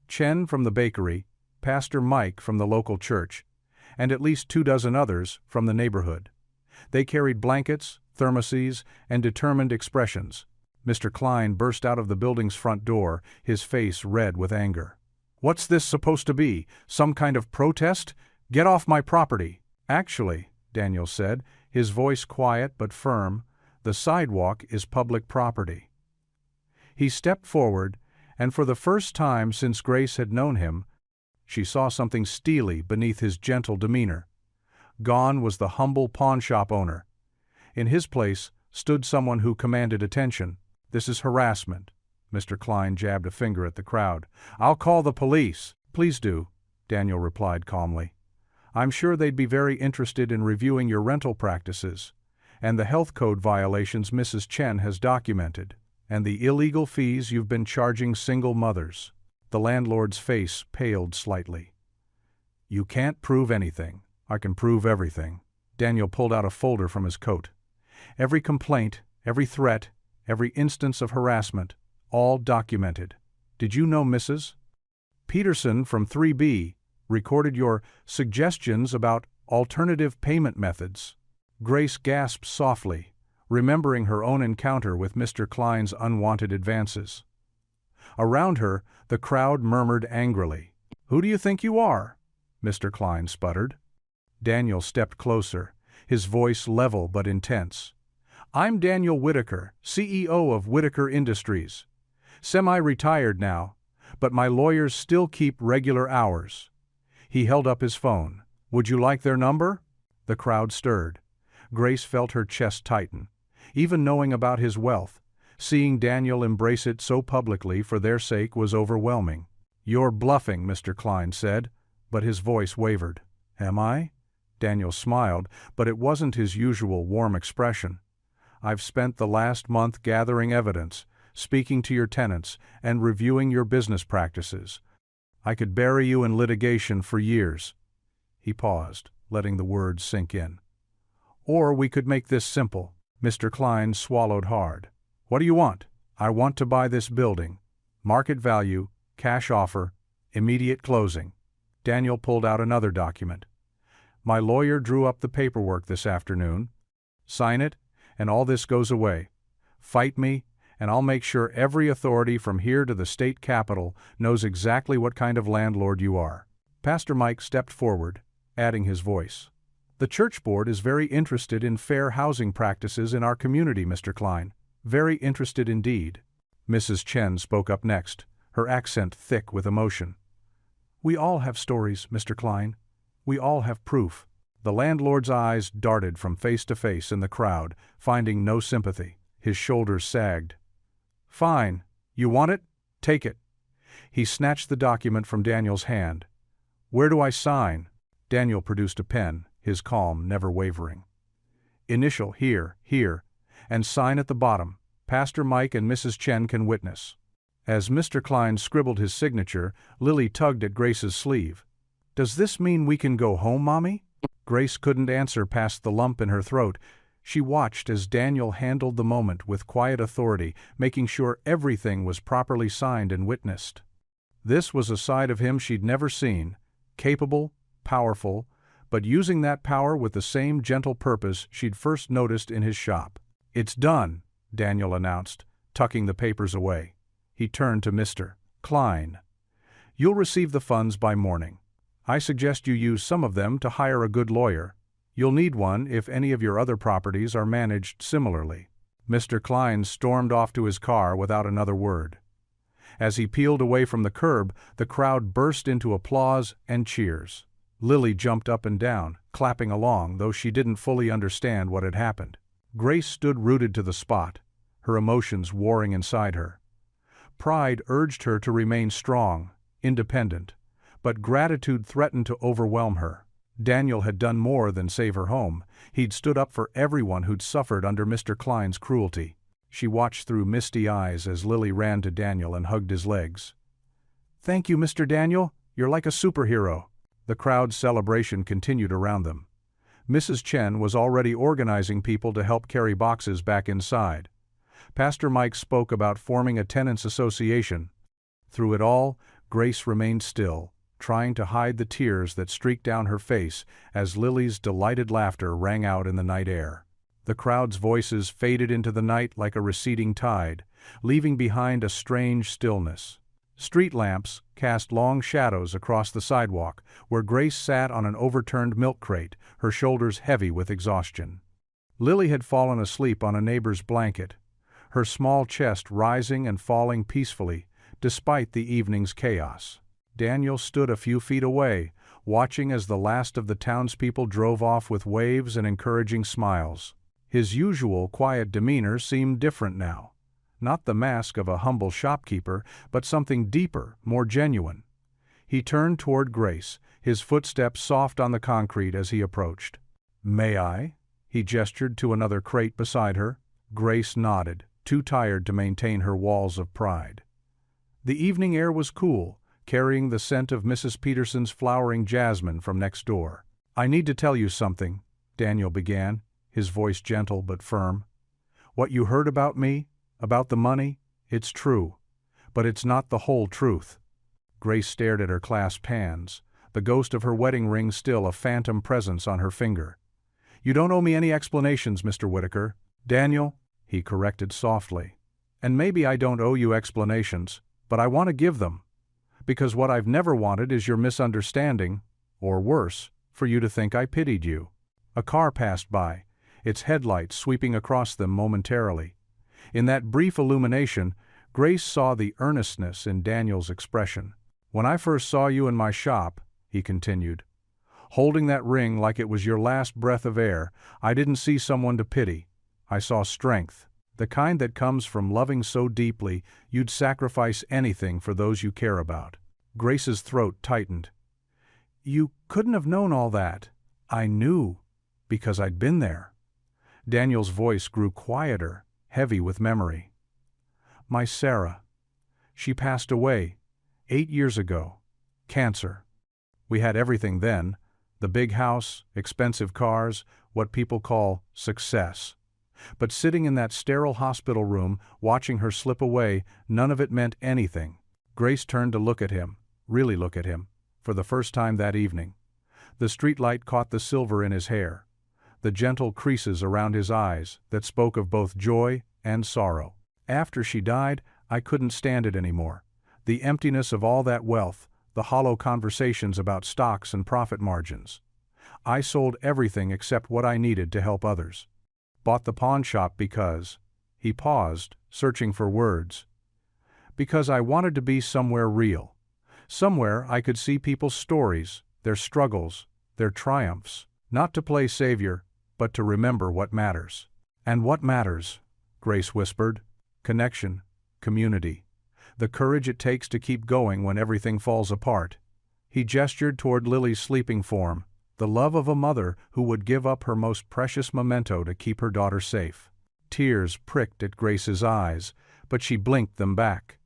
Chen from the bakery, Pastor Mike from the local church, and at least 24 others from the neighborhood. They carried blankets, thermoses, and determined expressions. Mr. Klein burst out of the building's front door, his face red with anger. "What's this supposed to be? Some kind of protest? Get off my property!" "Actually," Daniel said, his voice quiet but firm. "The sidewalk is public property." He stepped forward, and for the first time since Grace had known him, she saw something steely beneath his gentle demeanor. Gone was the humble pawnshop owner. In his place stood someone who commanded attention. "This is harassment." Mr. Klein jabbed a finger at the crowd. "I'll call the police." "Please do," Daniel replied calmly. "I'm sure they'd be very interested in reviewing your rental practices, and the health code violations Mrs. Chen has documented, and the illegal fees you've been charging single mothers." The landlord's face paled slightly. "You can't prove anything." "I can prove everything." Daniel pulled out a folder from his coat. "Every complaint, every threat, every instance of harassment, all documented. Did you know Mrs. Peterson from 3B recorded your suggestions about alternative payment methods?" Grace gasped softly, remembering her own encounter with Mr. Klein's unwanted advances. Around her, the crowd murmured angrily. "Who do you think you are?" Mr. Klein sputtered. Daniel stepped closer, his voice level but intense. "I'm Daniel Whitaker, CEO of Whitaker Industries. Semi-retired now, but my lawyers still keep regular hours." He held up his phone. "Would you like their number?" The crowd stirred. Grace felt her chest tighten. Even knowing about his wealth, seeing Daniel embrace it so publicly for their sake was overwhelming. "You're bluffing," Mr. Klein said, but his voice wavered. "Am I?" Daniel smiled, but it wasn't his usual warm expression. "I've spent the last month gathering evidence, speaking to your tenants, and reviewing your business practices. I could bury you in litigation for years." He paused, letting the words sink in. "Or we could make this simple." Mr. Klein swallowed hard. "What do you want?" "I want to buy this building. Market value, cash offer, immediate closing." Daniel pulled out another document. "My lawyer drew up the paperwork this afternoon. Sign it, and all this goes away. Fight me, and I'll make sure every authority from here to the state capitol knows exactly what kind of landlord you are." Pastor Mike stepped forward, adding his voice. "The church board is very interested in fair housing practices in our community, Mr. Klein. Very interested indeed." Mrs. Chen spoke up next, her accent thick with emotion. "We all have stories, Mr. Klein. We all have proof." The landlord's eyes darted from face to face in the crowd, finding no sympathy. His shoulders sagged. "Fine. You want it? Take it." He snatched the document from Daniel's hand. "Where do I sign?" Daniel produced a pen, his calm never wavering. "Initial here, and sign at the bottom. Pastor Mike and Mrs. Chen can witness." As Mr. Klein scribbled his signature, Lily tugged at Grace's sleeve. "Does this mean we can go home, Mommy?" Grace couldn't answer past the lump in her throat. She watched as Daniel handled the moment with quiet authority, making sure everything was properly signed and witnessed. This was a side of him she'd never seen, capable, powerful, but using that power with the same gentle purpose she'd first noticed in his shop. "It's done," Daniel announced, tucking the papers away. He turned to Mr. Klein. "You'll receive the funds by morning. I suggest you use some of them to hire a good lawyer. You'll need one if any of your other properties are managed similarly." Mr. Klein stormed off to his car without another word. As he peeled away from the curb, the crowd burst into applause and cheers. Lily jumped up and down, clapping along, though she didn't fully understand what had happened. Grace stood rooted to the spot, her emotions warring inside her. Pride urged her to remain strong, independent, but gratitude threatened to overwhelm her. Daniel had done more than save her home. He'd stood up for everyone who'd suffered under Mr. Klein's cruelty. She watched through misty eyes as Lily ran to Daniel and hugged his legs. "Thank you, Mr. Daniel. You're like a superhero." The crowd's celebration continued around them. Mrs. Chen was already organizing people to help carry boxes back inside. Pastor Mike spoke about forming a tenants' association. Through it all, Grace remained still, trying to hide the tears that streaked down her face as Lily's delighted laughter rang out in the night air. The crowd's voices faded into the night like a receding tide, leaving behind a strange stillness. Street lamps cast long shadows across the sidewalk, where Grace sat on an overturned milk crate, her shoulders heavy with exhaustion. Lily had fallen asleep on a neighbor's blanket, her small chest rising and falling peacefully, despite the evening's chaos. Daniel stood a few feet away, watching as the last of the townspeople drove off with waves and encouraging smiles. His usual quiet demeanor seemed different now. Not the mask of a humble shopkeeper, but something deeper, more genuine. He turned toward Grace, his footsteps soft on the concrete as he approached. "May I?" He gestured to another crate beside her. Grace nodded, too tired to maintain her walls of pride. The evening air was cool, carrying the scent of Mrs. Peterson's flowering jasmine from next door. "I need to tell you something," Daniel began, his voice gentle but firm. "What you heard about me, about the money, it's true. But it's not the whole truth." Grace stared at her clasped hands, the ghost of her wedding ring still a phantom presence on her finger. "You don't owe me any explanations, Mr. Whitaker." "Daniel," he corrected softly. "And maybe I don't owe you explanations, but I want to give them. Because what I've never wanted is your misunderstanding, or worse, for you to think I pitied you." A car passed by, its headlights sweeping across them momentarily. In that brief illumination, Grace saw the earnestness in Daniel's expression. "When I first saw you in my shop," he continued, "holding that ring like it was your last breath of air, I didn't see someone to pity. I saw strength, the kind that comes from loving so deeply you'd sacrifice anything for those you care about." Grace's throat tightened. "You couldn't have known all that." "I knew, because I'd been there." Daniel's voice grew quieter, heavy with memory. "My Sarah. She passed away 8 years ago. Cancer. We had everything then, the big house, expensive cars, what people call success. But sitting in that sterile hospital room, watching her slip away, none of it meant anything." Grace turned to look at him, really look at him, for the first time that evening. The streetlight caught the silver in his hair, the gentle creases around his eyes that spoke of both joy and sorrow. "After she died, I couldn't stand it anymore. The emptiness of all that wealth, the hollow conversations about stocks and profit margins. I sold everything except what I needed to help others. Bought the pawn shop because—" he paused, searching for words. "Because I wanted to be somewhere real. Somewhere I could see people's stories, their struggles, their triumphs. Not to play savior, but to remember what matters." "And what matters?" Grace whispered. "Connection, community, the courage it takes to keep going when everything falls apart." He gestured toward Lily's sleeping form, the love of a mother who would give up her most precious memento to keep her daughter safe. Tears pricked at Grace's eyes, but she blinked them back.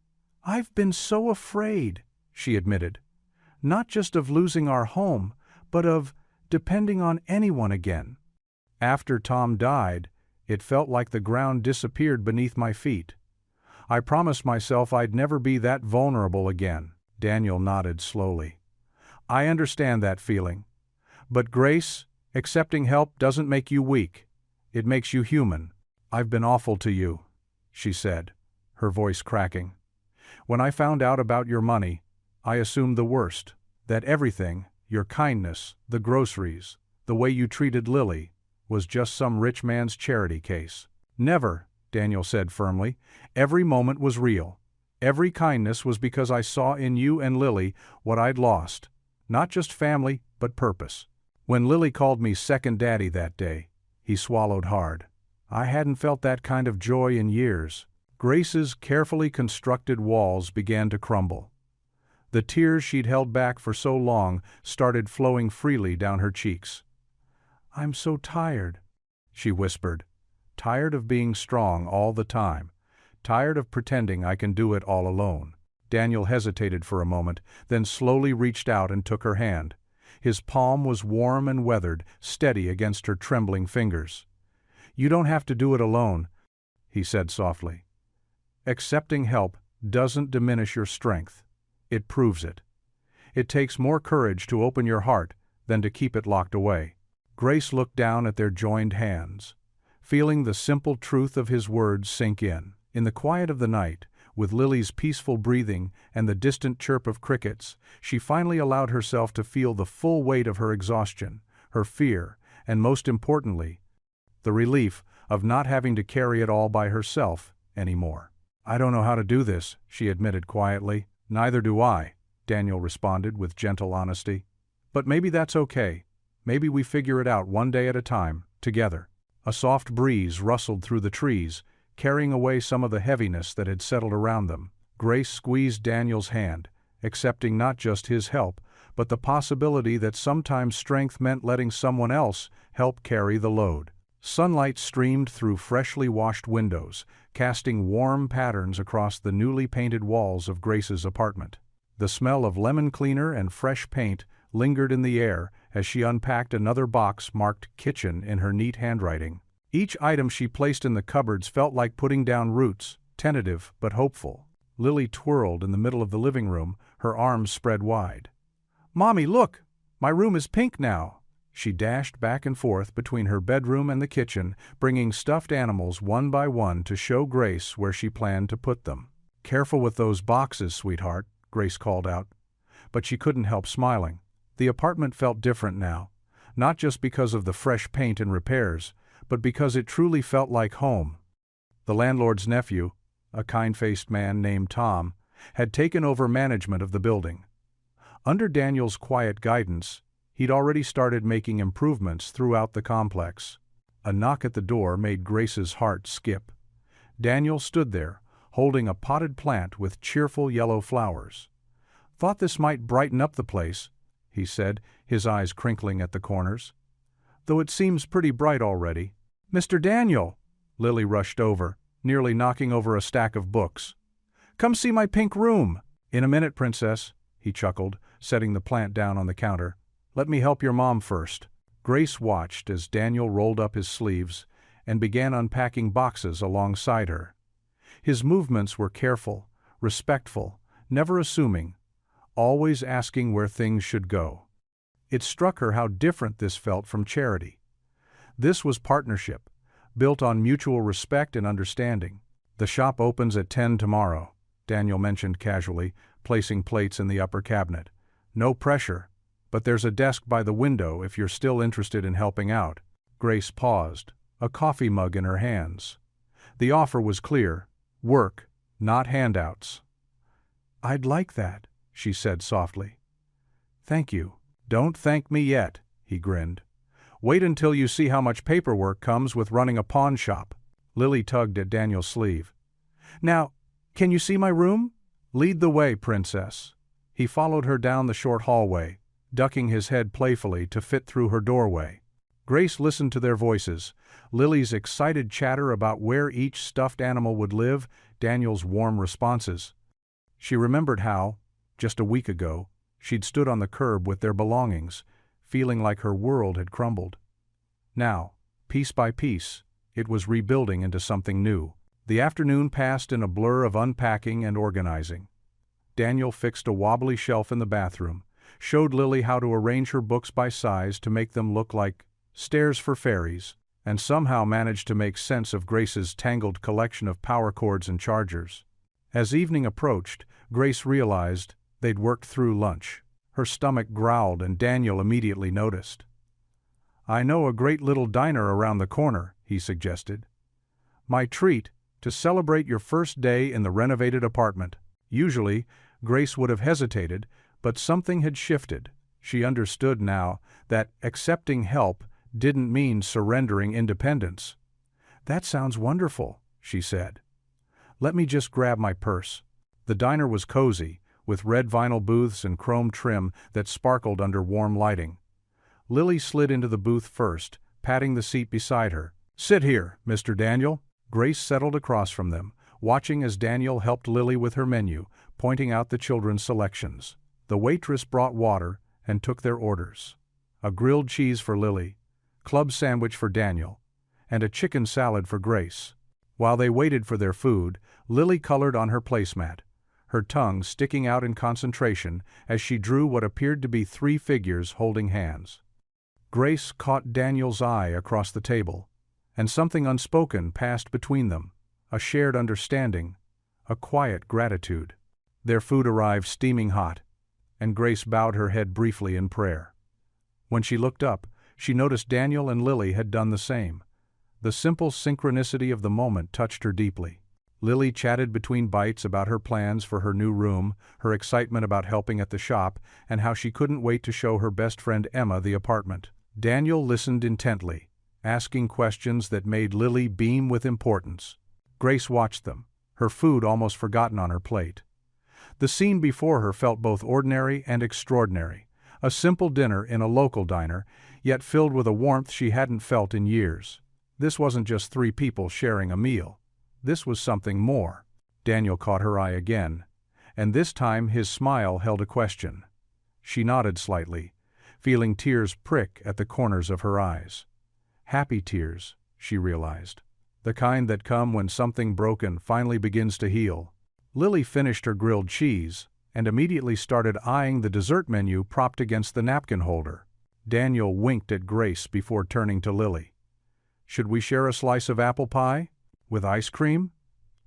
"I've been so afraid," she admitted. "Not just of losing our home, but of depending on anyone again. After Tom died, it felt like the ground disappeared beneath my feet. I promised myself I'd never be that vulnerable again." Daniel nodded slowly. "I understand that feeling. But Grace, accepting help doesn't make you weak. It makes you human." "I've been awful to you," she said, her voice cracking. "When I found out about your money, I assumed the worst, that everything, your kindness, the groceries, the way you treated Lily, was just some rich man's charity case." "Never," Daniel said firmly. "Every moment was real. Every kindness was because I saw in you and Lily what I'd lost. Not just family, but purpose. When Lily called me second daddy that day," he swallowed hard, "I hadn't felt that kind of joy in years." Grace's carefully constructed walls began to crumble. The tears she'd held back for so long started flowing freely down her cheeks. "I'm so tired," she whispered. "Tired of being strong all the time. Tired of pretending I can do it all alone." Daniel hesitated for a moment, then slowly reached out and took her hand. His palm was warm and weathered, steady against her trembling fingers. "You don't have to do it alone," he said softly. "Accepting help doesn't diminish your strength. It proves it. It takes more courage to open your heart than to keep it locked away." Grace looked down at their joined hands, feeling the simple truth of his words sink in. In the quiet of the night, with Lily's peaceful breathing and the distant chirp of crickets, she finally allowed herself to feel the full weight of her exhaustion, her fear, and most importantly, the relief of not having to carry it all by herself anymore. "I don't know how to do this," she admitted quietly. "Neither do I," Daniel responded with gentle honesty. "But maybe that's okay. Maybe we figure it out one day at a time, together." A soft breeze rustled through the trees, carrying away some of the heaviness that had settled around them. Grace squeezed Daniel's hand, accepting not just his help, but the possibility that sometimes strength meant letting someone else help carry the load. Sunlight streamed through freshly washed windows, casting warm patterns across the newly painted walls of Grace's apartment. The smell of lemon cleaner and fresh paint lingered in the air as she unpacked another box marked "Kitchen" in her neat handwriting. Each item she placed in the cupboards felt like putting down roots, tentative but hopeful. Lily twirled in the middle of the living room, her arms spread wide. "Mommy, look! My room is pink now!" She dashed back and forth between her bedroom and the kitchen, bringing stuffed animals one by one to show Grace where she planned to put them. "Careful with those boxes, sweetheart," Grace called out. But she couldn't help smiling. The apartment felt different now, not just because of the fresh paint and repairs, but because it truly felt like home. The landlord's nephew, a kind-faced man named Tom, had taken over management of the building. Under Daniel's quiet guidance, he'd already started making improvements throughout the complex. A knock at the door made Grace's heart skip. Daniel stood there, holding a potted plant with cheerful yellow flowers. "Thought this might brighten up the place," he said, his eyes crinkling at the corners. "Though it seems pretty bright already." "Mr. Daniel!" Lily rushed over, nearly knocking over a stack of books. "Come see my pink room." "In a minute, Princess," he chuckled, setting the plant down on the counter. "Let me help your mom first." Grace watched as Daniel rolled up his sleeves and began unpacking boxes alongside her. His movements were careful, respectful, never assuming, always asking where things should go. It struck her how different this felt from charity. This was partnership, built on mutual respect and understanding. "The shop opens at 10 tomorrow, Daniel mentioned casually, placing plates in the upper cabinet. "No pressure, but there's a desk by the window if you're still interested in helping out." Grace paused, a coffee mug in her hands. The offer was clear: work, not handouts. "I'd like that," she said softly. "Thank you." "Don't thank me yet," he grinned. "Wait until you see how much paperwork comes with running a pawn shop." Lily tugged at Daniel's sleeve. "Now, can you see my room?" "Lead the way, Princess." He followed her down the short hallway, ducking his head playfully to fit through her doorway. Grace listened to their voices, Lily's excited chatter about where each stuffed animal would live, Daniel's warm responses. She remembered how, just a week ago, she'd stood on the curb with their belongings, feeling like her world had crumbled. Now, piece by piece, it was rebuilding into something new. The afternoon passed in a blur of unpacking and organizing. Daniel fixed a wobbly shelf in the bathroom, showed Lily how to arrange her books by size to make them look like stairs for fairies, and somehow managed to make sense of Grace's tangled collection of power cords and chargers. As evening approached, Grace realized they'd worked through lunch. Her stomach growled and Daniel immediately noticed. "I know a great little diner around the corner," he suggested. "My treat, to celebrate your first day in the renovated apartment." Usually, Grace would have hesitated, but something had shifted. She understood now that accepting help didn't mean surrendering independence. "That sounds wonderful," she said. "Let me just grab my purse." The diner was cozy, with red vinyl booths and chrome trim that sparkled under warm lighting. Lily slid into the booth first, patting the seat beside her. "Sit here, Mr. Daniel." Grace settled across from them, watching as Daniel helped Lily with her menu, pointing out the children's selections. The waitress brought water and took their orders. A grilled cheese for Lily, club sandwich for Daniel, and a chicken salad for Grace. While they waited for their food, Lily colored on her placemat, her tongue sticking out in concentration as she drew what appeared to be 3 figures holding hands. Grace caught Daniel's eye across the table, and something unspoken passed between them, a shared understanding, a quiet gratitude. Their food arrived steaming hot, and Grace bowed her head briefly in prayer. When she looked up, she noticed Daniel and Lily had done the same. The simple synchronicity of the moment touched her deeply. Lily chatted between bites about her plans for her new room, her excitement about helping at the shop, and how she couldn't wait to show her best friend Emma the apartment. Daniel listened intently, asking questions that made Lily beam with importance. Grace watched them, her food almost forgotten on her plate. The scene before her felt both ordinary and extraordinary, a simple dinner in a local diner, yet filled with a warmth she hadn't felt in years. This wasn't just three people sharing a meal. This was something more. Daniel caught her eye again, and this time his smile held a question. She nodded slightly, feeling tears prick at the corners of her eyes. Happy tears, she realized. The kind that come when something broken finally begins to heal. Lily finished her grilled cheese and immediately started eyeing the dessert menu propped against the napkin holder. Daniel winked at Grace before turning to Lily. "Should we share a slice of apple pie? With ice cream?"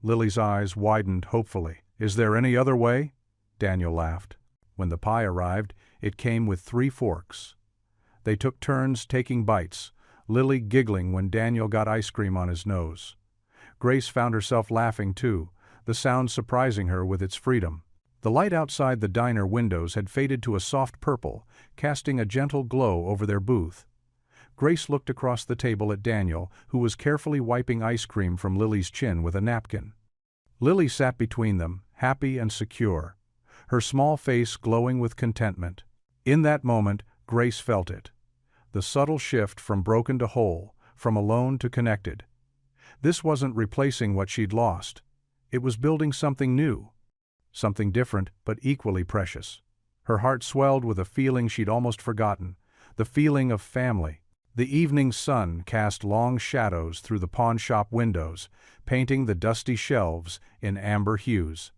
Lily's eyes widened hopefully. "Is there any other way?" Daniel laughed. When the pie arrived, it came with 3 forks. They took turns taking bites, Lily giggling when Daniel got ice cream on his nose. Grace found herself laughing too, the sound surprising her with its freedom. The light outside the diner windows had faded to a soft purple, casting a gentle glow over their booth. Grace looked across the table at Daniel, who was carefully wiping ice cream from Lily's chin with a napkin. Lily sat between them, happy and secure, her small face glowing with contentment. In that moment, Grace felt it. The subtle shift from broken to whole, from alone to connected. This wasn't replacing what she'd lost. It was building something new. Something different, but equally precious. Her heart swelled with a feeling she'd almost forgotten, the feeling of family. The evening sun cast long shadows through the pawn shop windows, painting the dusty shelves in amber hues.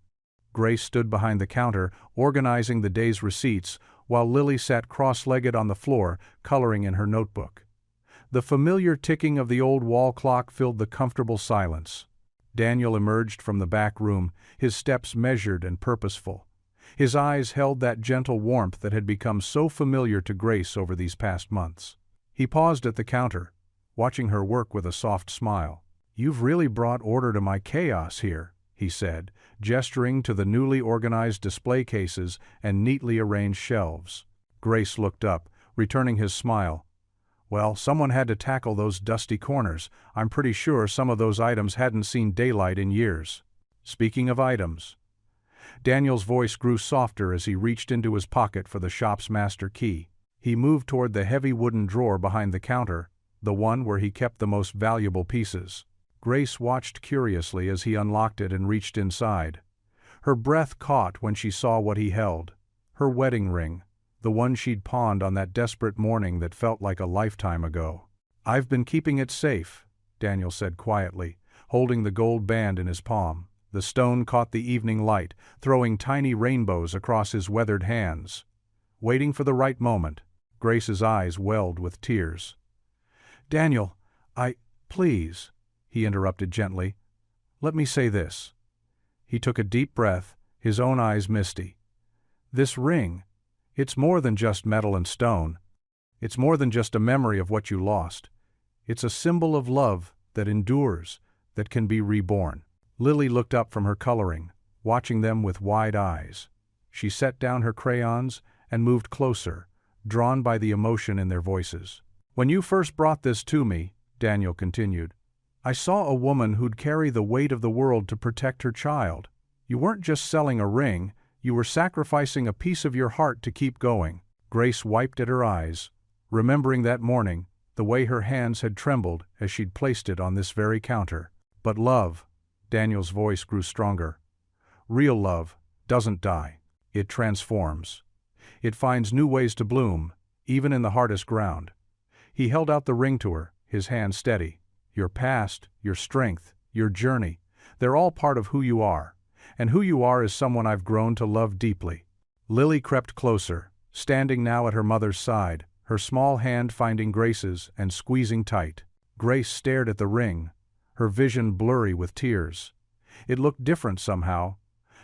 Grace stood behind the counter, organizing the day's receipts, while Lily sat cross-legged on the floor, coloring in her notebook. The familiar ticking of the old wall clock filled the comfortable silence. Daniel emerged from the back room, his steps measured and purposeful. His eyes held that gentle warmth that had become so familiar to Grace over these past months. He paused at the counter, watching her work with a soft smile. "You've really brought order to my chaos here," he said, gesturing to the newly organized display cases and neatly arranged shelves. Grace looked up, returning his smile. "Well, someone had to tackle those dusty corners. I'm pretty sure some of those items hadn't seen daylight in years." Speaking of items. Daniel's voice grew softer as he reached into his pocket for the shop's master key. He moved toward the heavy wooden drawer behind the counter, the one where he kept the most valuable pieces. Grace watched curiously as he unlocked it and reached inside. Her breath caught when she saw what he held. Her wedding ring, the one she'd pawned on that desperate morning that felt like a lifetime ago. "I've been keeping it safe," Daniel said quietly, holding the gold band in his palm. The stone caught the evening light, throwing tiny rainbows across his weathered hands. Waiting for the right moment, Grace's eyes welled with tears. "Daniel, please," he interrupted gently. "Let me say this." He took a deep breath, his own eyes misty. "This ring, it's more than just metal and stone. It's more than just a memory of what you lost. It's a symbol of love that endures, that can be reborn." Lily looked up from her coloring, watching them with wide eyes. She set down her crayons and moved closer, drawn by the emotion in their voices. "When you first brought this to me," Daniel continued, "I saw a woman who'd carry the weight of the world to protect her child. You weren't just selling a ring, you were sacrificing a piece of your heart to keep going." Grace wiped at her eyes, remembering that morning, the way her hands had trembled as she'd placed it on this very counter. "But love," Daniel's voice grew stronger. "Real love doesn't die. It transforms. It finds new ways to bloom, even in the hardest ground." He held out the ring to her, his hand steady. "Your past, your strength, your journey, they're all part of who you are. And who you are is someone I've grown to love deeply." Lily crept closer, standing now at her mother's side, her small hand finding Grace's and squeezing tight. Grace stared at the ring, her vision blurry with tears. It looked different somehow,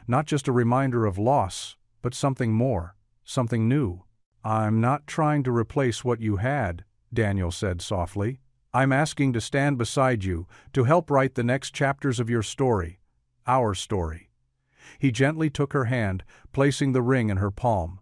not just a reminder of loss, but something more, something new. "I'm not trying to replace what you had," Daniel said softly. I'm asking to stand beside you, to help write the next chapters of your story. Our story. He gently took her hand, placing the ring in her palm.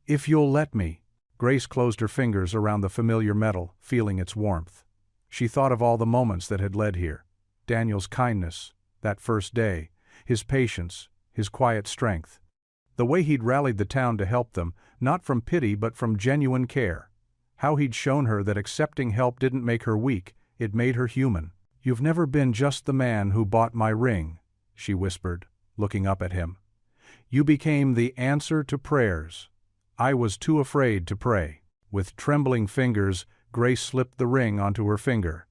If you'll let me. Grace closed her fingers around the familiar metal, feeling its warmth. She thought of all the moments that had led here. Daniel's kindness, that first day, his patience, his quiet strength. The way he'd rallied the town to help them, not from pity but from genuine care. How he'd shown her that accepting help didn't make her weak, it made her human. You've never been just the man who bought my ring, she whispered, looking up at him. You became the answer to prayers. I was too afraid to pray. With trembling fingers, Grace slipped the ring onto her finger.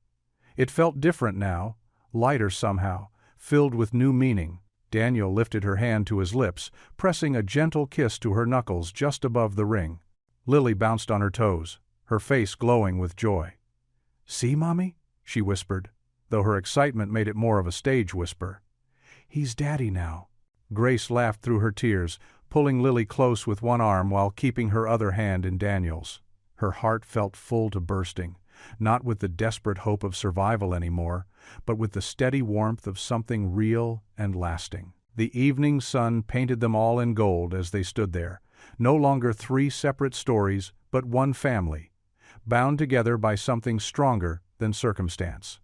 It felt different now, lighter somehow, filled with new meaning. Daniel lifted her hand to his lips, pressing a gentle kiss to her knuckles just above the ring. Lily bounced on her toes, her face glowing with joy. See, Mommy? She whispered, though her excitement made it more of a stage whisper. He's Daddy now. Grace laughed through her tears, pulling Lily close with one arm while keeping her other hand in Daniel's. Her heart felt full to bursting, not with the desperate hope of survival anymore, but with the steady warmth of something real and lasting. The evening sun painted them all in gold as they stood there, no longer three separate stories, but one family, bound together by something stronger than circumstance.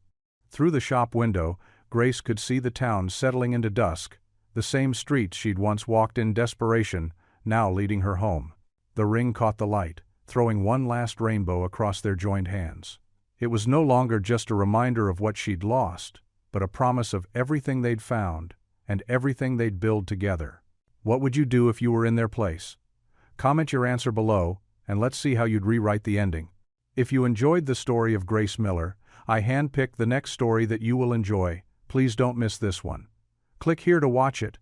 Through the shop window, Grace could see the town settling into dusk, the same streets she'd once walked in desperation, now leading her home. The ring caught the light, throwing one last rainbow across their joined hands. It was no longer just a reminder of what she'd lost, but a promise of everything they'd found, and everything they'd build together. What would you do if you were in their place? Comment your answer below, and let's see how you'd rewrite the ending. If you enjoyed the story of Grace Miller, I handpicked the next story that you will enjoy. Please don't miss this one. Click here to watch it,